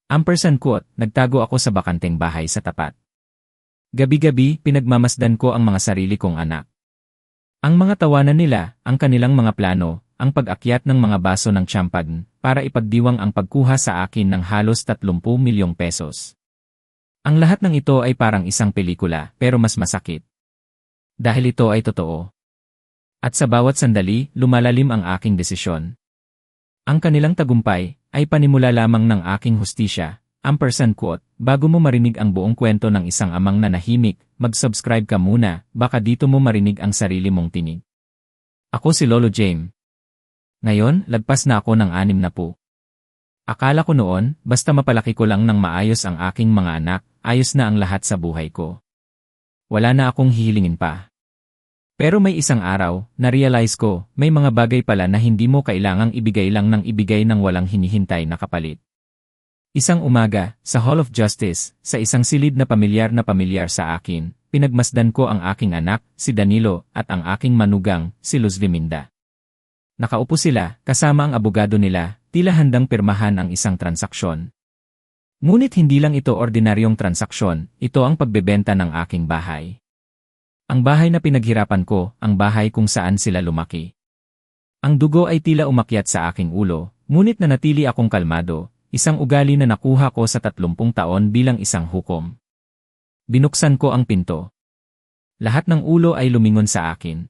Ampersand quote, nagtago ako sa bakanteng bahay sa tapat. Gabi-gabi, pinagmamasdan ko ang mga sarili kong anak. Ang mga tawanan nila, ang kanilang mga plano, ang pag-akyat ng mga baso ng champagne, para ipagdiwang ang pagkuha sa akin ng halos 30 milyong pesos. Ang lahat ng ito ay parang isang pelikula, pero mas masakit. Dahil ito ay totoo. At sa bawat sandali, lumalalim ang aking desisyon. Ang kanilang tagumpay ay panimula lamang ng aking hustisya. Ampersand quote, bago mo marinig ang buong kwento ng isang amang nanahimik, mag-subscribe ka muna, baka dito mo marinig ang sarili mong tinig. Ako si Lolo Jaime. Ngayon, lagpas na ako ng 60. Akala ko noon, basta mapalaki ko lang ng maayos ang aking mga anak, ayos na ang lahat sa buhay ko. Wala na akong hihilingin pa. Pero may isang araw, na-realize ko, may mga bagay pala na hindi mo kailangang ibigay lang ng ibigay ng walang hinihintay na kapalit. Isang umaga, sa Hall of Justice, sa isang silid na pamilyar sa akin, pinagmasdan ko ang aking anak, si Danilo, at ang aking manugang, si Luz Liminda. Nakaupo sila, kasama ang abogado nila, tila handang pirmahan ang isang transaksyon. Ngunit hindi lang ito ordinaryong transaksyon, ito ang pagbebenta ng aking bahay. Ang bahay na pinaghirapan ko, ang bahay kung saan sila lumaki. Ang dugo ay tila umakyat sa aking ulo, ngunit nanatili akong kalmado, isang ugali na nakuha ko sa 30 taon bilang isang hukom. Binuksan ko ang pinto. Lahat ng ulo ay lumingon sa akin.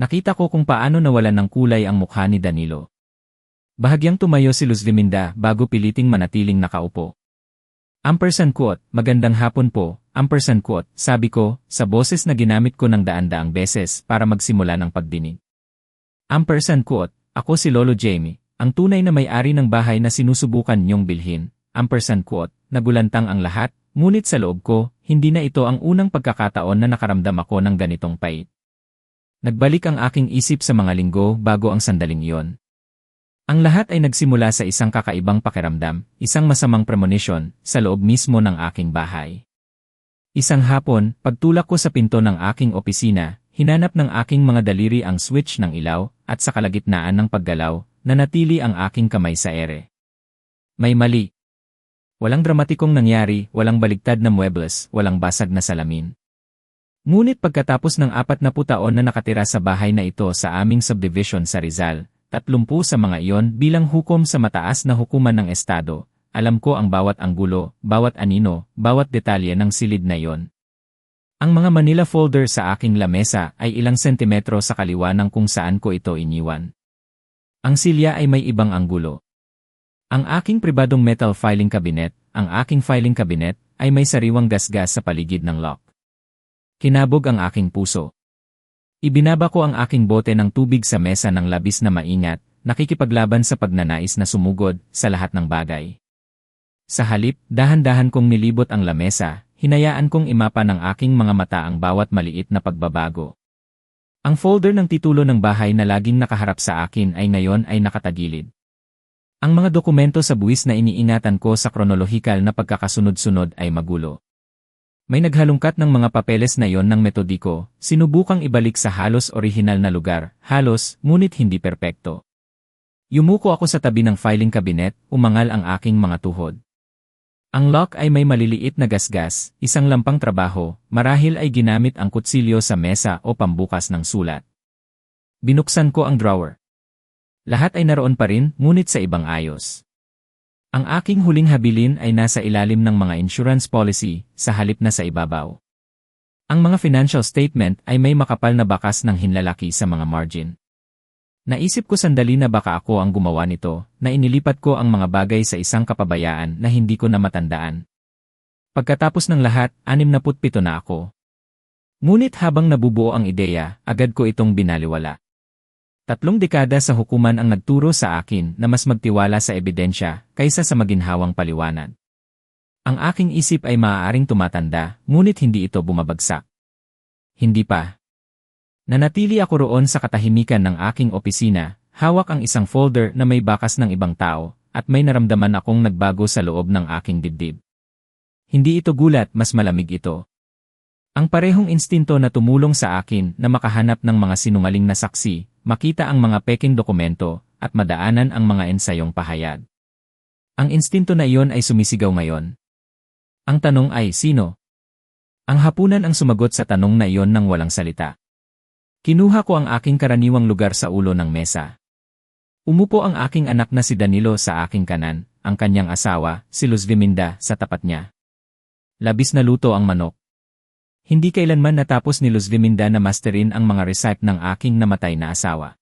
Nakita ko kung paano nawalan ng kulay ang mukha ni Danilo. Bahagyang tumayo si Luz Liminda bago piliting manatiling nakaupo. Ampersand quote, magandang hapon po, ampersand quote, sabi ko, sa boses na ginamit ko ng daan-daang beses para magsimula ng pagdinig. Ampersand quote, ako si Lolo Jaime, ang tunay na may-ari ng bahay na sinusubukan niyong bilhin. Ampersand quote, nagulantang ang lahat, ngunit sa loob ko, hindi na ito ang unang pagkakataon na nakaramdam ako ng ganitong pait. Nagbalik ang aking isip sa mga linggo bago ang sandaling iyon. Ang lahat ay nagsimula sa isang kakaibang pakiramdam, isang masamang premonition, sa loob mismo ng aking bahay. Isang hapon, pagtulak ko sa pinto ng aking opisina, hinanap ng aking mga daliri ang switch ng ilaw, at sa kalagitnaan ng paggalaw, nanatili ang aking kamay sa ere. May mali. Walang dramatikong nangyari, walang baligtad na muebles, walang basag na salamin. Ngunit pagkatapos ng 40 taon na nakatira sa bahay na ito sa aming subdivision sa Rizal, 30 sa mga iyon bilang hukom sa mataas na hukuman ng estado, alam ko ang bawat anggulo, bawat anino, bawat detalye ng silid na iyon. Ang mga Manila folder sa aking lamesa ay ilang sentimetro sa kaliwa ng kung saan ko ito iniwan. Ang silya ay may ibang anggulo. Ang aking pribadong metal filing cabinet, ang aking filing cabinet, ay may sariwang gasgas sa paligid ng lock. Kinabog ang aking puso. Ibinaba ko ang aking bote ng tubig sa mesa ng labis na maingat, nakikipaglaban sa pagnanais na sumugod sa lahat ng bagay. Sa halip, dahan-dahan kong nilibot ang lamesa, hinayaan kong imapa ng aking mga mata ang bawat maliit na pagbabago. Ang folder ng titulo ng bahay na laging nakaharap sa akin ay ngayon ay nakatagilid. Ang mga dokumento sa buwis na iniingatan ko sa kronolohikal na pagkakasunod-sunod ay magulo. May naghalungkat ng mga papeles na iyon ng metodiko, sinubukang ibalik sa halos orihinal na lugar, halos, ngunit hindi perpekto. Yumuko ako sa tabi ng filing cabinet, umangal ang aking mga tuhod. Ang lock ay may maliliit na gasgas, isang lampang trabaho, marahil ay ginamit ang kutsilyo sa mesa o pambukas ng sulat. Binuksan ko ang drawer. Lahat ay naroon pa rin, ngunit sa ibang ayos. Ang aking huling habilin ay nasa ilalim ng mga insurance policy, sa halip na sa ibabaw. Ang mga financial statement ay may makapal na bakas ng hinlalaki sa mga margin. Naisip ko sandali na baka ako ang gumawa nito, na inilipat ko ang mga bagay sa isang kapabayaan na hindi ko na matandaan. Pagkatapos ng lahat, 67 na ako. Ngunit habang nabubuo ang ideya, agad ko itong binaliwala. 3 dekada sa hukuman ang nagturo sa akin na mas magtiwala sa ebidensya kaysa sa maginhawang paliwanag. Ang aking isip ay maaaring tumatanda, ngunit hindi ito bumabagsak. Hindi pa. Nanatili ako roon sa katahimikan ng aking opisina, hawak ang isang folder na may bakas ng ibang tao, at may naramdaman akong nagbago sa loob ng aking dibdib. Hindi ito gulat, mas malamig ito. Ang parehong instinto na tumulong sa akin na makahanap ng mga sinungaling na saksi, makita ang mga peking dokumento, at madaanan ang mga ensayong pahayag. Ang instinto na iyon ay sumisigaw ngayon. Ang tanong ay, sino? Ang hapunan ang sumagot sa tanong na iyon nang walang salita. Kinuha ko ang aking karaniwang lugar sa ulo ng mesa. Umupo ang aking anak na si Danilo sa aking kanan, ang kanyang asawa, si Luz Viminda, sa tapat niya. Labis na luto ang manok. Hindi kailanman natapos ni Luz Viminda na masterin ang mga recipe ng aking namatay na asawa.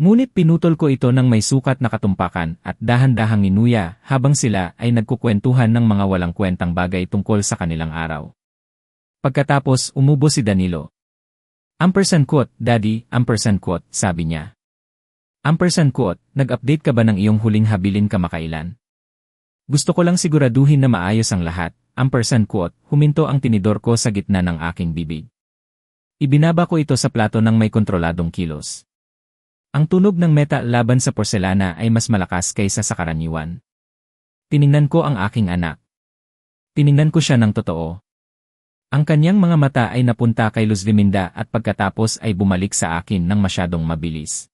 Ngunit pinutol ko ito ng may sukat na katumpakan at dahan-dahang inuya habang sila ay nagkukwentuhan ng mga walang kwentang bagay tungkol sa kanilang araw. Pagkatapos, umubo si Danilo. Ampersand quote, Daddy, ampersand quote, sabi niya. Ampersand quote, nag-update ka ba ng iyong huling habilin kamakailan? Gusto ko lang siguraduhin na maayos ang lahat. Ampersand quote, huminto ang tinidor ko sa gitna ng aking bibig. Ibinaba ko ito sa plato ng may kontroladong kilos. Ang tunog ng meta laban sa porselana ay mas malakas kaysa sa karaniwan. Tiningnan ko ang aking anak. Tiningnan ko siya ng totoo. Ang kanyang mga mata ay napunta kay Luz Viminda at pagkatapos ay bumalik sa akin ng masyadong mabilis.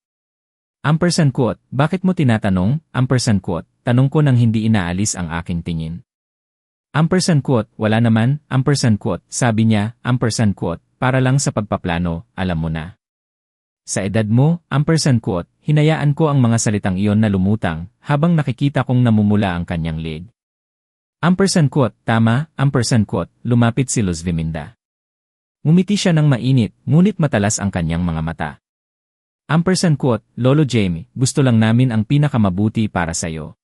Ampersand quote, bakit mo tinatanong? Ampersand quote, tanong ko nang hindi inaalis ang aking tingin. Ampersand quote, wala naman. Ampersand quote, sabi niya. Ampersand quote, para lang sa pagpaplano, alam mo na. Sa edad mo, ampersand quote, hinayaan ko ang mga salitang iyon na lumutang habang nakikita kong namumula ang kanyang leg. Ampersand quote, tama, ampersand quote, lumapit si Luz Viminda. Ngumiti siya ng mainit, ngunit matalas ang kanyang mga mata. Ampersand quote, Lolo Jamie, gusto lang namin ang pinakamabuti para sa'yo.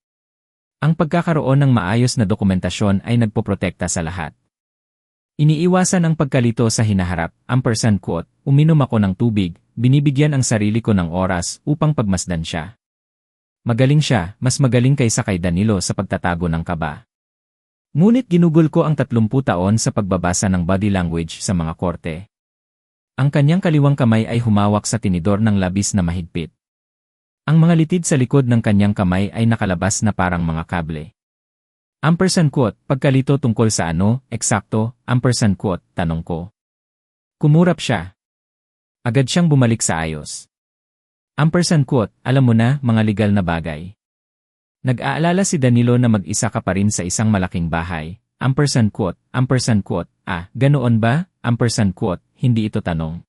Ang pagkakaroon ng maayos na dokumentasyon ay nagpoprotekta sa lahat. Iniiwasan ang pagkalito sa hinaharap, ampersand quote, uminom ako ng tubig, binibigyan ang sarili ko ng oras upang pagmasdan siya. Magaling siya, mas magaling kaysa kay Danilo sa pagtatago ng kaba. Ngunit ginugol ko ang 30 taon sa pagbabasa ng body language sa mga korte. Ang kanyang kaliwang kamay ay humawak sa tinidor ng labis na mahigpit. Ang mga litid sa likod ng kanyang kamay ay nakalabas na parang mga kable. Ampersand quote, pagkalito tungkol sa ano, eksakto, ampersand quote, tanong ko. Kumurap siya. Agad siyang bumalik sa ayos. Ampersand quote, alam mo na, mga legal na bagay. Nag-aalala si Danilo na mag-isa ka pa rin sa isang malaking bahay. Ampersand quote, ganoon ba? Ampersand quote, hindi ito tanong.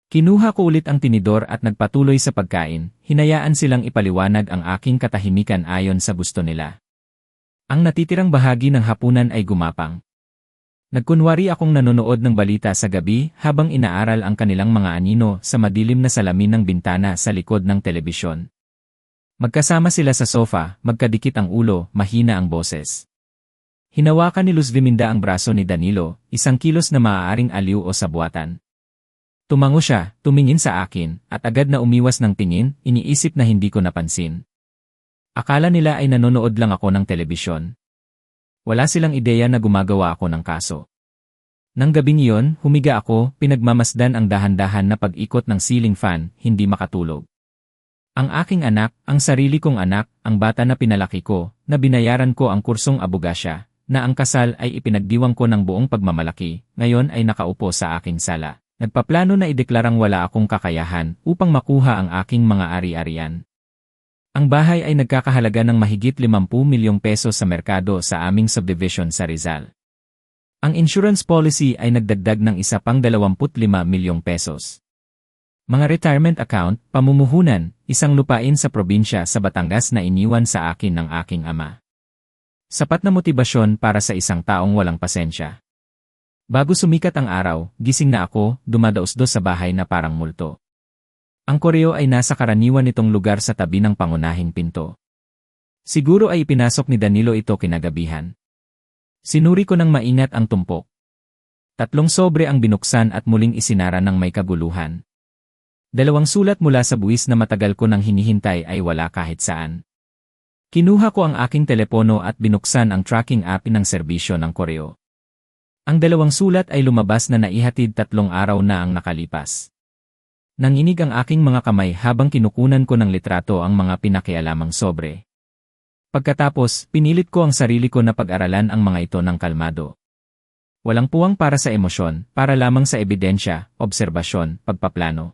Kinuha ko ulit ang tinidor at nagpatuloy sa pagkain, hinayaan silang ipaliwanag ang aking katahimikan ayon sa gusto nila. Ang natitirang bahagi ng hapunan ay gumapang. Nagkunwari akong nanonood ng balita sa gabi habang inaaral ang kanilang mga anino sa madilim na salamin ng bintana sa likod ng telebisyon. Magkasama sila sa sofa, magkadikit ang ulo, mahina ang boses. Hinawakan ni Luz Viminda ang braso ni Danilo, isang kilos na maaaring aliw o sabwatan. Tumango siya, tumingin sa akin, at agad na umiwas ng tingin, iniisip na hindi ko napansin. Akala nila ay nanonood lang ako ng telebisyon. Wala silang ideya na gumagawa ako ng kaso. Nang gabing iyon, humiga ako, pinagmamasdan ang dahan-dahan na pag-ikot ng ceiling fan, hindi makatulog. Ang aking anak, ang sarili kong anak, ang bata na pinalaki ko, na binayaran ko ang kursong abogasya, na ang kasal ay ipinagdiwang ko ng buong pagmamalaki, ngayon ay nakaupo sa aking sala. Nagpaplano na ideklarang wala akong kakayahan upang makuha ang aking mga ari-arian. Ang bahay ay nagkakahalaga ng mahigit 50 milyong pesos sa merkado sa aming subdivision sa Rizal. Ang insurance policy ay nagdagdag ng isa pang 25 milyong pesos. Mga retirement account, pamumuhunan, isang lupain sa probinsya sa Batangas na iniwan sa akin ng aking ama. Sapat na motibasyon para sa isang taong walang pasensya. Bago sumikat ang araw, gising na ako, dumadaos-dos sa bahay na parang multo. Ang koreo ay nasa karaniwan nitong lugar sa tabi ng pangunahing pinto. Siguro ay ipinasok ni Danilo ito kinagabihan. Sinuri ko ng maingat ang tumpok. 3 sobre ang binuksan at muling isinara ng may kaguluhan. 2 sulat mula sa buwis na matagal ko nang hinihintay ay wala kahit saan. Kinuha ko ang aking telepono at binuksan ang tracking app ng serbisyo ng koreo. Ang 2 sulat ay lumabas na naihatid 3 araw na ang nakalipas. Nanginig ang aking mga kamay habang kinukunan ko ng litrato ang mga pinakialamang sobre. Pagkatapos, pinilit ko ang sarili ko na pag-aralan ang mga ito ng kalmado. Walang puwang para sa emosyon, para lamang sa ebidensya, obserbasyon, pagpaplano.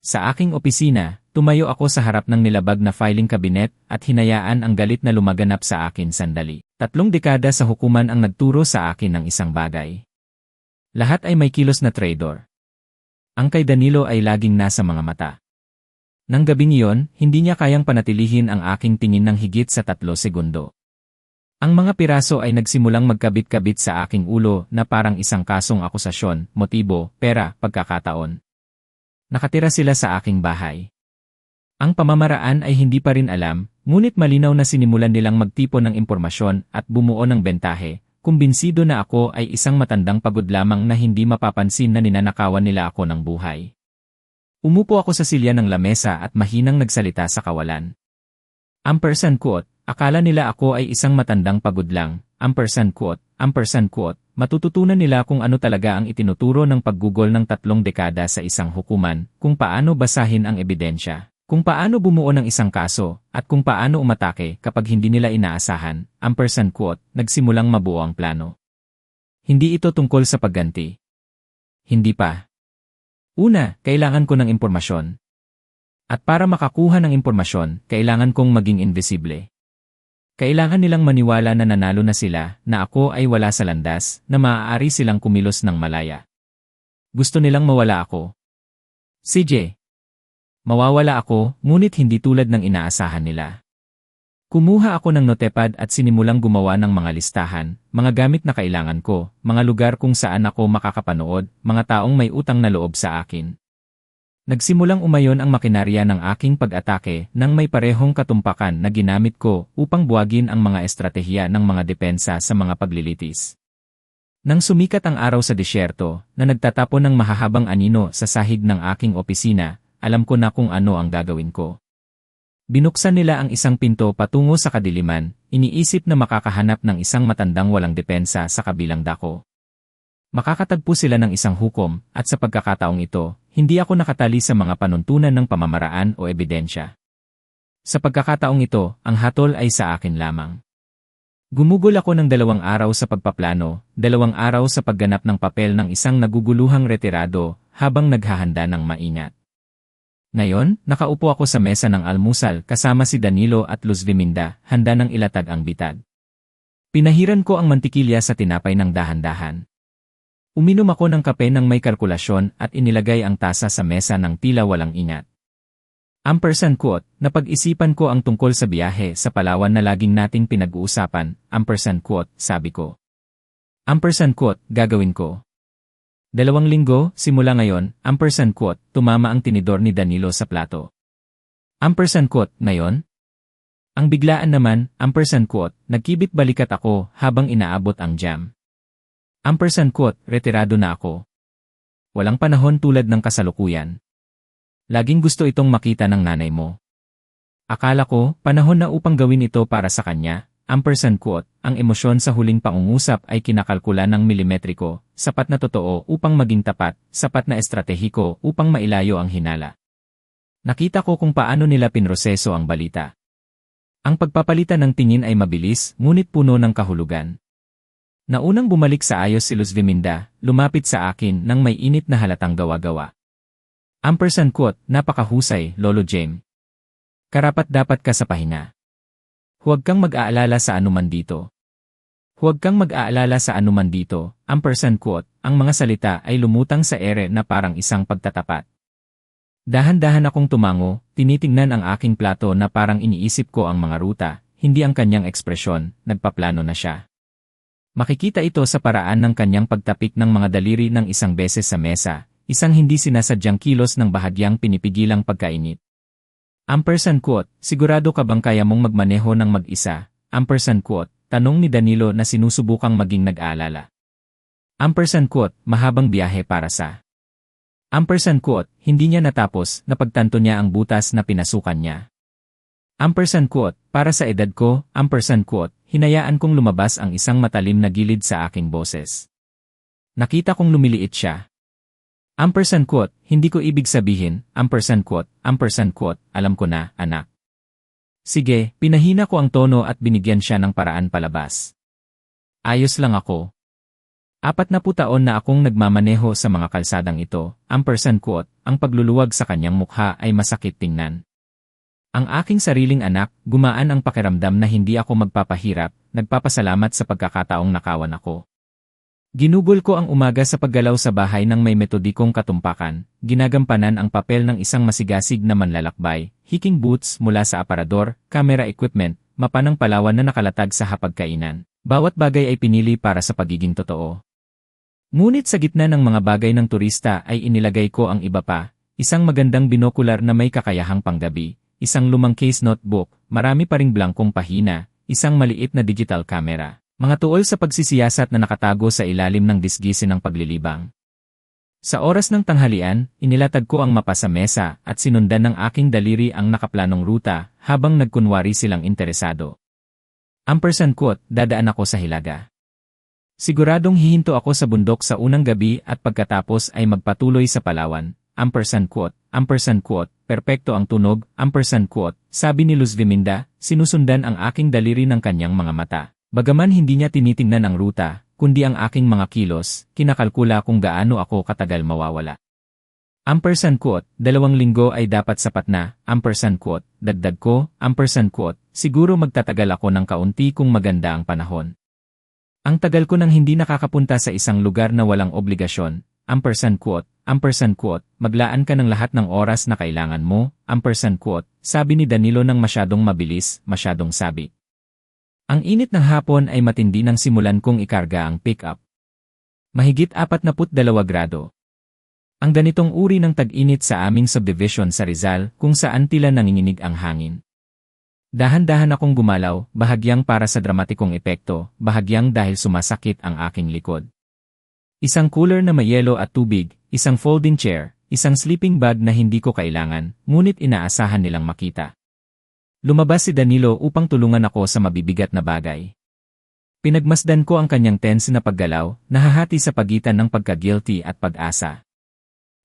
Sa aking opisina, tumayo ako sa harap ng nilabag na filing cabinet at hinayaan ang galit na lumaganap sa akin sandali. 3 dekada sa hukuman ang nagturo sa akin ng isang bagay. Lahat ay may kilos na traidor. Ang kay Danilo ay laging nasa mga mata. Nang gabing iyon, hindi niya kayang panatilihin ang aking tingin ng higit sa 3 segundo. Ang mga piraso ay nagsimulang magkabit-kabit sa aking ulo na parang isang kasong akusasyon, motibo, pera, pagkakataon. Nakatira sila sa aking bahay. Ang pamamaraan ay hindi pa rin alam, ngunit malinaw na sinimulan nilang magtipon ng impormasyon at bumuo ng bentahe, kumbinsido na ako ay isang matandang pagod lamang na hindi mapapansin na ninanakawan nila ako ng buhay. Umupo ako sa silya ng lamesa at mahinang nagsalita sa kawalan. Ampersand quote, akala nila ako ay isang matandang pagod lang, ampersand quote, matututunan nila kung ano talaga ang itinuturo ng paggugol ng 3 dekada sa isang hukuman, kung paano basahin ang ebidensya, kung paano bumuo ng isang kaso, at kung paano umatake kapag hindi nila inaasahan, ampersand quote, nagsimulang mabuo ang plano. Hindi ito tungkol sa pagganti. Hindi pa. Una, kailangan ko ng impormasyon. At para makakuha ng impormasyon, kailangan kong maging invisible. Kailangan nilang maniwala na nanalo na sila, na ako ay wala sa landas, na maaari silang kumilos ng malaya. Gusto nilang mawala ako. CJ. Mawawala ako, ngunit hindi tulad ng inaasahan nila. Kumuha ako ng notepad at sinimulang gumawa ng mga listahan, mga gamit na kailangan ko, mga lugar kung saan ako makakapanood, mga taong may utang na loob sa akin. Nagsimulang umayon ang makinarya ng aking pag-atake nang may parehong katumpakan na ginamit ko upang buwagin ang mga estratehiya ng mga depensa sa mga paglilitis. Nang sumikat ang araw sa disyerto, na nagtatapon ng mahahabang anino sa sahig ng aking opisina, alam ko na kung ano ang gagawin ko. Binuksan nila ang isang pinto patungo sa kadiliman, iniisip na makakahanap ng isang matandang walang depensa sa kabilang dako. Makakatagpo sila ng isang hukom, at sa pagkakataong ito, hindi ako nakatali sa mga panuntunan ng pamamaraan o ebidensya. Sa pagkakataong ito, ang hatol ay sa akin lamang. Gumugol ako ng 2 araw sa pagpaplano, 2 araw sa pagganap ng papel ng isang naguguluhang retirado habang naghahanda ng maingat. Ngayon, nakaupo ako sa mesa ng almusal kasama si Danilo at Luz Viminda, handa ng ilatag ang bitad. Pinahiran ko ang mantikilya sa tinapay ng dahan-dahan. Uminom ako ng kape ng may kalkulasyon at inilagay ang tasa sa mesa ng tila walang ingat. Ampersand quote, napag-isipan ko ang tungkol sa biyahe sa Palawan na laging nating pinag-uusapan, ampersand quote, sabi ko. Ampersand quote, gagawin ko. 2 linggo, simula ngayon, ampersand quote, tumama ang tinidor ni Danilo sa plato. Ampersand quote, ngayon? Ang biglaan naman, ampersand quote, nagkibit balikat ako habang inaabot ang jam. Ampersand quote, retirado na ako. Walang panahon tulad ng kasalukuyan. Laging gusto itong makita ng nanay mo. Akala ko, panahon na upang gawin ito para sa kanya. Ampersand quote, ang emosyon sa huling pangungusap ay kinakalkula ng milimetriko, sapat na totoo upang maging tapat, sapat na estratehiko upang mailayo ang hinala. Nakita ko kung paano nila pinroseso ang balita. Ang pagpapalitan ng tingin ay mabilis, ngunit puno ng kahulugan. Naunang bumalik sa ayos si Luz Viminda, lumapit sa akin nang may init na halatang gawa-gawa. Ampersand quote, napakahusay, Lolo Jaime. Karapat-dapat ka sa pahinga. Huwag kang mag-aalala sa anuman dito. Huwag kang mag-aalala sa anuman dito, ampersand quote, ang mga salita ay lumutang sa ere na parang isang pagtatapat. Dahan-dahan akong tumango, tinitingnan ang aking plato na parang iniisip ko ang mga ruta, hindi ang kanyang ekspresyon, nagpaplano na siya. Makikita ito sa paraan ng kanyang pagtapik ng mga daliri ng isang beses sa mesa, isang hindi sinasadyang kilos ng bahagyang pinipigilang pagkainit. Ampersand quote, sigurado ka bang kaya mong magmaneho ng mag-isa? Ampersand quote, tanong ni Danilo na sinusubukang maging nag-aalala. Ampersand quote, mahabang biyahe para sa. Ampersand quote, hindi niya natapos, napagtanto niya ang butas na pinasukan niya. Ampersand quote, para sa edad ko, ampersand quote, hinayaan kong lumabas ang isang matalim na gilid sa aking boses. Nakita kong lumiliit siya. Ampersand quote, hindi ko ibig sabihin, ampersand quote, alam ko na, anak. Sige, pinahina ko ang tono at binigyan siya ng paraan palabas. Ayos lang ako. 40 taon na akong nagmamaneho sa mga kalsadang ito, quote, ang pagluluwag sa kanyang mukha ay masakit tingnan. Ang aking sariling anak, gumaan ang pakiramdam na hindi ako magpapahirap, nagpapasalamat sa pagkakataong nakawan ako. Ginugol ko ang umaga sa paggalaw sa bahay ng may metodikong katumpakan, ginagampanan ang papel ng isang masigasig na manlalakbay, hiking boots mula sa aparador, camera equipment, mapa ng Palawan na nakalatag sa hapagkainan. Bawat bagay ay pinili para sa pagiging totoo. Ngunit sa gitna ng mga bagay ng turista ay inilagay ko ang iba pa, isang magandang binokular na may kakayahang panggabi, isang lumang case notebook, marami pa ring blankong pahina, isang maliit na digital camera. Mga tuol sa pagsisiyasat na nakatago sa ilalim ng disgisin ng paglilibang. Sa oras ng tanghalian, inilatag ko ang mapa sa mesa at sinundan ng aking daliri ang nakaplanong ruta habang nagkunwari silang interesado. Quote, dadaan ako sa Hilaga. Siguradong hihinto ako sa bundok sa unang gabi at pagkatapos ay magpatuloy sa Palawan. Quote, perpekto ang tunog, quote, sabi ni Luz Viminda, sinusundan ang aking daliri ng kanyang mga mata. Bagaman hindi niya tinitingnan ang ruta, kundi ang aking mga kilos, kinakalkula kung gaano ako katagal mawawala. Quote, 2 linggo ay dapat sapat na, quote, dagdag ko, quote, siguro magtatagal ako ng kaunti kung maganda ang panahon. Ang tagal ko nang hindi nakakapunta sa isang lugar na walang obligasyon, quote, maglaan ka ng lahat ng oras na kailangan mo, quote, sabi ni Danilo ng masyadong mabilis, masyadong sabik. Ang init ng hapon ay matindi nang simulan kong ikarga ang pick-up. Mahigit 42 grado. Ang ganitong uri ng tag-init sa aming subdivision sa Rizal kung saan tila nanginginig ang hangin. Dahan-dahan akong gumalaw, bahagyang para sa dramatikong epekto, bahagyang dahil sumasakit ang aking likod. Isang cooler na may yelo at tubig, isang folding chair, isang sleeping bag na hindi ko kailangan, ngunit inaasahan nilang makita. Lumabas si Danilo upang tulungan ako sa mabibigat na bagay. Pinagmasdan ko ang kanyang tense na paggalaw, nahahati sa pagitan ng pagka-guilty at pag-asa.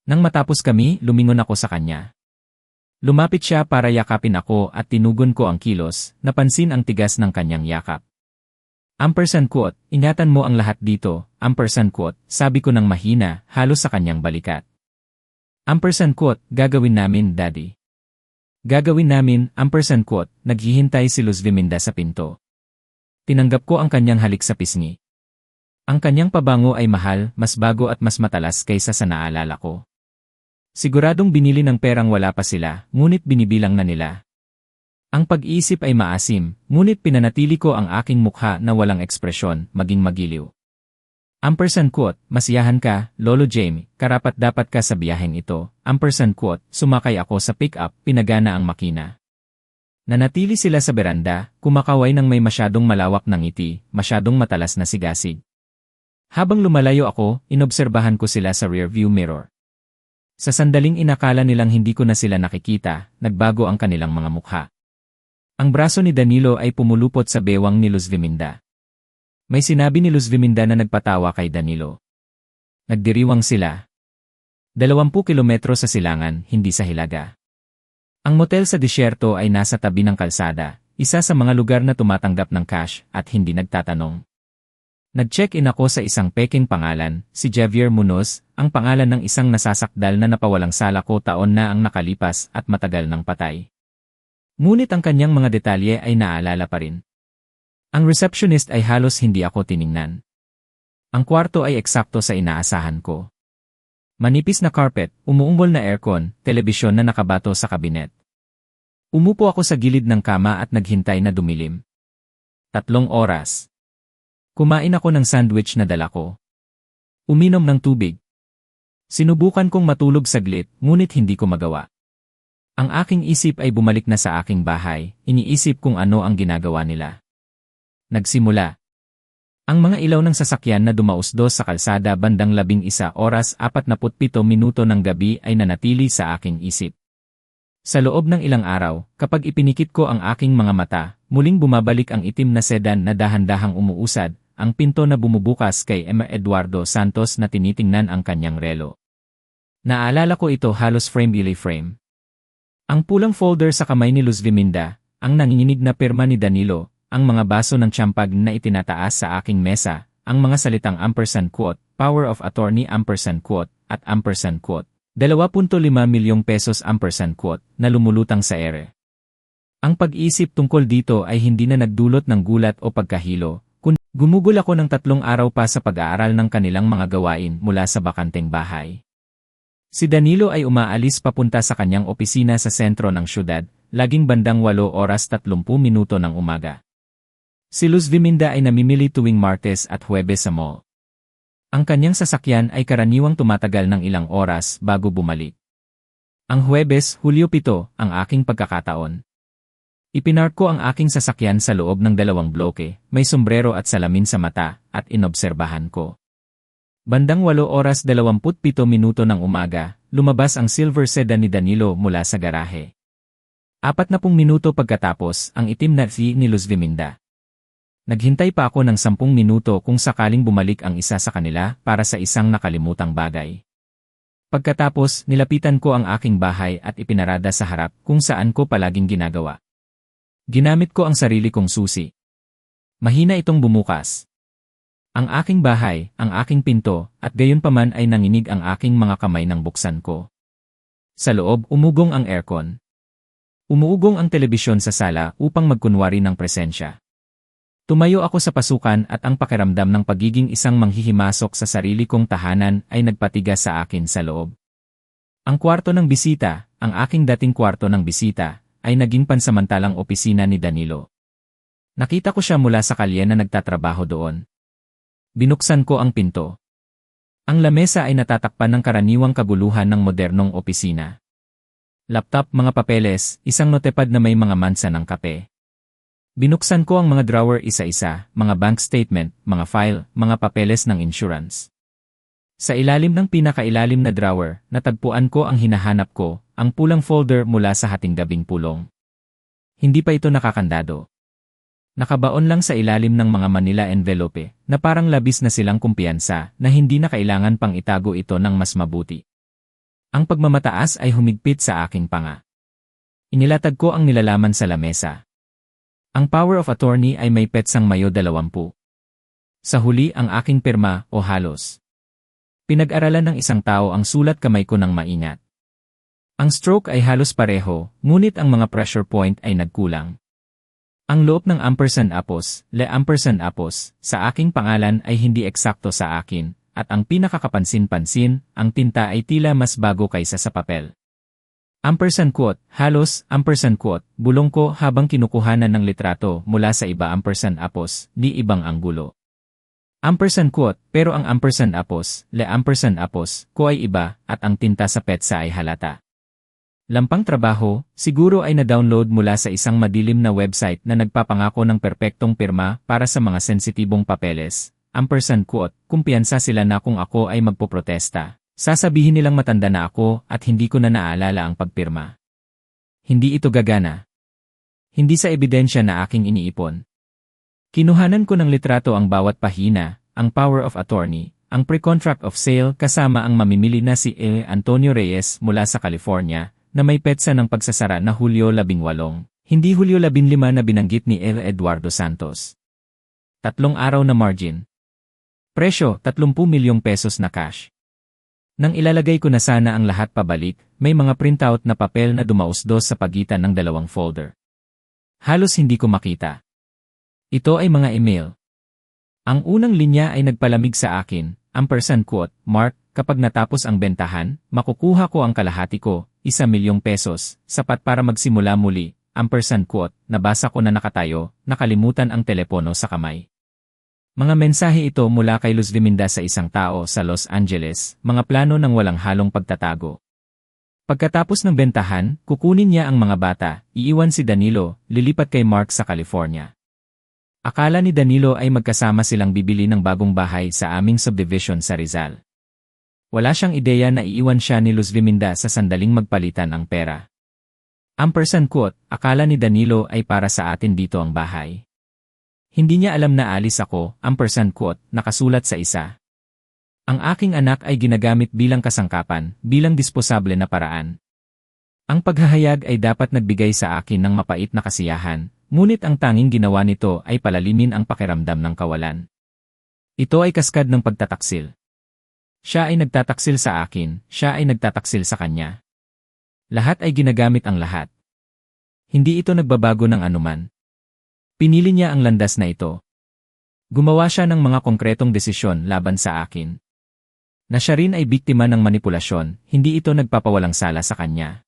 Nang matapos kami, lumingon ako sa kanya. Lumapit siya para yakapin ako at tinugon ko ang kilos, napansin ang tigas ng kanyang yakap. Quote, ingatan mo ang lahat dito, quote, sabi ko ng mahina, halos sa kanyang balikat. Quote, gagawin namin, Daddy. Gagawin namin, quote, naghihintay si Luz Viminda sa pinto. Tinanggap ko ang kanyang halik sa pisngi. Ang kanyang pabango ay mahal, mas bago at mas matalas kaysa sa naalala ko. Siguradong binili ng perang wala pa sila, ngunit binibilang na nila. Ang pag-iisip ay maasim, ngunit pinanatili ko ang aking mukha na walang ekspresyon, maging magiliw. Quote, masiyahan ka, Lolo Jamie, karapat-dapat ka sa biyaheng ito. Quote, sumakay ako sa pick-up, pinagana ang makina. Nanatili sila sa beranda, kumakaway ng may masyadong malawak na ngiti, masyadong matalas na sigasig. Habang lumalayo ako, inobserbahan ko sila sa rearview mirror. Sa sandaling inakala nilang hindi ko na sila nakikita, nagbago ang kanilang mga mukha. Ang braso ni Danilo ay pumulupot sa bewang ni Luz Viminda. May sinabi ni Luz Viminda na nagpatawa kay Danilo. Nagdiriwang sila. 20 kilometro sa silangan, hindi sa Hilaga. Ang motel sa disyerto ay nasa tabi ng kalsada, isa sa mga lugar na tumatanggap ng cash at hindi nagtatanong. Nag-check-in ako sa isang peking pangalan, si Javier Munoz, ang pangalan ng isang nasasakdal na napawalang sala ko taon na ang nakalipas at matagal ng patay. Ngunit ang kanyang mga detalye ay naalala pa rin. Ang receptionist ay halos hindi ako tiningnan. Ang kwarto ay eksakto sa inaasahan ko. Manipis na carpet, umuumbol na aircon, telebisyon na nakabato sa kabinet. Umupo ako sa gilid ng kama at naghintay na dumilim. 3 oras. Kumain ako ng sandwich na dala ko. Uminom ng tubig. Sinubukan kong matulog saglit, ngunit hindi ko magawa. Ang aking isip ay bumalik na sa aking bahay, iniisip kung ano ang ginagawa nila. Nagsimula. Ang mga ilaw ng sasakyan na dumausdos sa kalsada bandang 11 oras 47 minuto ng gabi ay nanatili sa aking isip. Sa loob ng ilang araw, kapag ipinikit ko ang aking mga mata, muling bumabalik ang itim na sedan na dahan-dahang umuusad, ang pinto na bumubukas kay Emma Eduardo Santos na tinitingnan ang kanyang relo. Naalala ko ito halos frame. Ang pulang folder sa kamay ni Luz Viminda, ang nanginginig na pirma ni Danilo, ang mga baso ng tsampag na itinataas sa aking mesa, ang mga salitang quote, power of attorney quote, at quote, 2.5 milyong pesos quote, na lumulutang sa ere. Ang pag-iisip tungkol dito ay hindi na nagdulot ng gulat o pagkahilo, kundi gumugol ako ng 3 araw pa sa pag-aaral ng kanilang mga gawain mula sa bakanteng bahay. Si Danilo ay umaalis papunta sa kanyang opisina sa sentro ng syudad, laging bandang 8:30 ng umaga. Si Luz Viminda ay namimili tuwing Martes at Huwebes sa mall. Ang kanyang sasakyan ay karaniwang tumatagal ng ilang oras bago bumalik. Ang Huwebes, Hulyo 7, ang aking pagkakataon. Ipinark ko ang aking sasakyan sa loob ng 2 bloke, may sombrero at salamin sa mata, at inobserbahan ko. Bandang 8:27 ng umaga, lumabas ang silver sedan ni Danilo mula sa garahe. 40 minuto pagkatapos, ang itim na V ni Luz Viminda. Naghintay pa ako ng 10 minuto kung sakaling bumalik ang isa sa kanila para sa isang nakalimutang bagay. Pagkatapos, nilapitan ko ang aking bahay at ipinarada sa harap kung saan ko palaging ginagawa. Ginamit ko ang sarili kong susi. Mahina itong bumukas. Ang aking bahay, ang aking pinto, at gayunpaman ay nanginig ang aking mga kamay nang buksan ko. Sa loob, umugong ang aircon. Umuugong ang telebisyon sa sala upang magkunwari ng presensya. Tumayo ako sa pasukan at ang pakiramdam ng pagiging isang manghihimasok sa sarili kong tahanan ay nagpatigas sa akin sa loob. Ang kwarto ng bisita, ang aking dating kwarto ng bisita, ay naging pansamantalang opisina ni Danilo. Nakita ko siya mula sa kalye na nagtatrabaho doon. Binuksan ko ang pinto. Ang lamesa ay natatakpan ng karaniwang kaguluhan ng modernong opisina. Laptop, mga papeles, isang notepad na may mga mansa ng kape. Binuksan ko ang mga drawer isa-isa, mga bank statement, mga file, mga papeles ng insurance. Sa ilalim ng pinakailalim na drawer, natagpuan ko ang hinahanap ko, ang pulang folder mula sa hating gabing pulong. Hindi pa ito nakakandado. Nakabaon lang sa ilalim ng mga Manila envelope, na parang labis na silang kumpiyansa na hindi na kailangan pang itago ito ng mas mabuti. Ang pagmamataas ay humigpit sa aking panga. Inilatag ko ang nilalaman sa lamesa. Ang power of attorney ay may petsang mayo 20. Sa huli ang aking pirma o halos. Pinag-aralan ng isang tao ang sulat kamay ko ng maingat. Ang stroke ay halos pareho, ngunit ang mga pressure point ay nagkulang. Ang loob ng apos, apos, sa aking pangalan ay hindi eksakto sa akin, at ang pinakakapansin-pansin, ang tinta ay tila mas bago kaysa sa papel. Quote, halos, quote, bulong ko habang kinukuhanan ng litrato mula sa iba apos, di ibang anggulo. Quote, pero ang apos, apos, ko ay iba, at ang tinta sa petsa ay halata. Lampang trabaho, siguro ay na-download mula sa isang madilim na website na nagpapangako ng perpektong pirma para sa mga sensitibong papeles. Quote, kumpiyansa sila na kung ako ay magpoprotesta. Sasabihin nilang matanda na ako at hindi ko na naalala ang pagpirma. Hindi ito gagana. Hindi sa ebidensya na aking iniipon. Kinuhanan ko ng litrato ang bawat pahina, ang power of attorney, ang pre-contract of sale kasama ang mamimili na si Antonio Reyes mula sa California, na may petsa ng pagsasara na Hulyo 18, hindi Hulyo 15 na binanggit ni Eduardo Santos. 3 araw na margin. Presyo, 30 milyong pesos na cash. Nang ilalagay ko na sana ang lahat pabalik, may mga printout na papel na dumausdos sa pagitan ng 2 folder. Halos hindi ko makita. Ito ay mga email. Ang unang linya ay nagpalamig sa akin, quote, Mark, kapag natapos ang bentahan, makukuha ko ang kalahati ko, 1 milyong pesos, sapat para magsimula muli, quote, nabasa ko na nakatayo, nakalimutan ang telepono sa kamay. Mga mensahe ito mula kay Luz Viminda sa isang tao sa Los Angeles, mga plano ng walang halong pagtatago. Pagkatapos ng bentahan, kukunin niya ang mga bata, iiwan si Danilo, lilipat kay Mark sa California. Akala ni Danilo ay magkasama silang bibili ng bagong bahay sa aming subdivision sa Rizal. Wala siyang ideya na iiwan siya ni Luz Viminda sa sandaling magpalitan ang pera. Quote, akala ni Danilo ay para sa atin dito ang bahay. Hindi niya alam na alis ako, quote, nakasulat sa isa. Ang aking anak ay ginagamit bilang kasangkapan, bilang disposable na paraan. Ang paghahayag ay dapat nagbigay sa akin ng mapait na kasiyahan, ngunit ang tanging ginawa nito ay palalimin ang pakiramdam ng kawalan. Ito ay kaskad ng pagtataksil. Siya ay nagtataksil sa akin, siya ay nagtataksil sa kanya. Lahat ay ginagamit ang lahat. Hindi ito nagbabago ng anuman. Pinili niya ang landas na ito. Gumawa siya ng mga konkretong desisyon laban sa akin. Na siya rin ay biktima ng manipulasyon, hindi ito nagpapawalang sala sa kanya.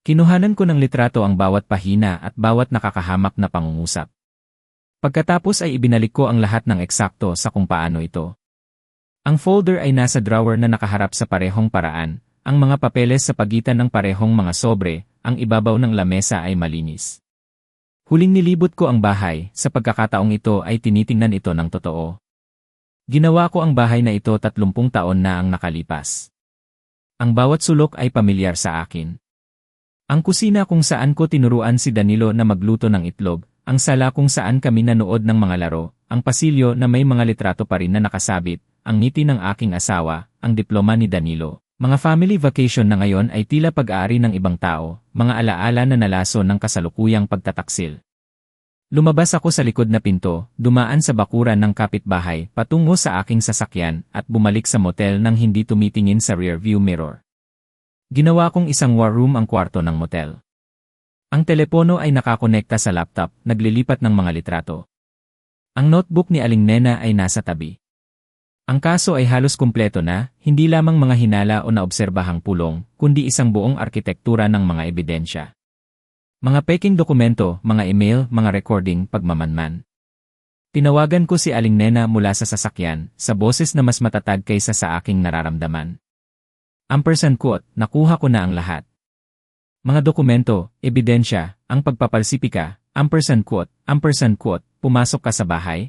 Kinuhanan ko ng litrato ang bawat pahina at bawat nakakahamak na pangungusap. Pagkatapos ay ibinalik ko ang lahat ng eksakto sa kung paano ito. Ang folder ay nasa drawer na nakaharap sa parehong paraan, ang mga papeles sa pagitan ng parehong mga sobre, ang ibabaw ng lamesa ay malinis. Huling nilibot ko ang bahay, sa pagkakataong ito ay tinitingnan ito ng totoo. Ginawa ko ang bahay na ito 30 taon na ang nakalipas. Ang bawat sulok ay pamilyar sa akin. Ang kusina kung saan ko tinuruan si Danilo na magluto ng itlog, ang sala kung saan kami nanood ng mga laro, ang pasilyo na may mga litrato pa rin na nakasabit, ang ngiti ng aking asawa, ang diploma ni Danilo. Mga family vacation na ngayon ay tila pag-aari ng ibang tao, mga alaala na nalaso ng kasalukuyang pagtataksil. Lumabas ako sa likod na pinto, dumaan sa bakuran ng kapitbahay, patungo sa aking sasakyan, at bumalik sa motel nang hindi tumitingin sa rearview mirror. Ginawa kong isang war room ang kwarto ng motel. Ang telepono ay nakakonekta sa laptop, naglilipat ng mga litrato. Ang notebook ni Aling Nena ay nasa tabi. Ang kaso ay halos kumpleto na, hindi lamang mga hinala o naobserbahang pulong, kundi isang buong arkitektura ng mga ebidensya. Mga peking dokumento, mga email, mga recording, pagmamanman. Tinawagan ko si Aling Nena mula sa sasakyan, sa boses na mas matatag kaysa sa aking nararamdaman. Quote, nakuha ko na ang lahat. Mga dokumento, ebidensya, ang pagpapalsipika, quote, pumasok ka sa bahay,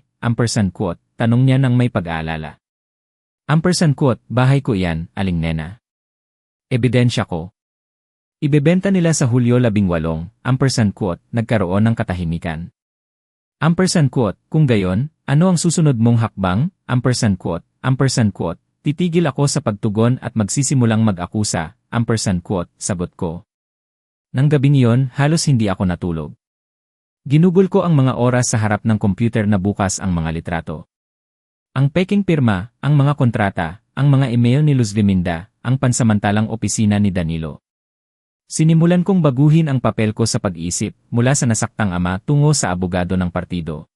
quote, tanong niya ng may pag-aalala. Quote, bahay ko iyan, Aling Nena. Ebidensya ko. Ibebenta nila sa Hulyo 18, quote, nagkaroon ng katahimikan. Quote, kung gayon, ano ang susunod mong hakbang? Quote, titigil ako sa pagtugon at magsisimulang mag-akusa, quote, sagot ko. Nang gabing iyon, halos hindi ako natulog. Ginugol ko ang mga oras sa harap ng computer na bukas ang mga litrato. Ang peking pirma, ang mga kontrata, ang mga email ni Luz Liminda, ang pansamantalang opisina ni Danilo. Sinimulan kong baguhin ang papel ko sa pag-isip, mula sa nasaktang ama tungo sa abogado ng partido.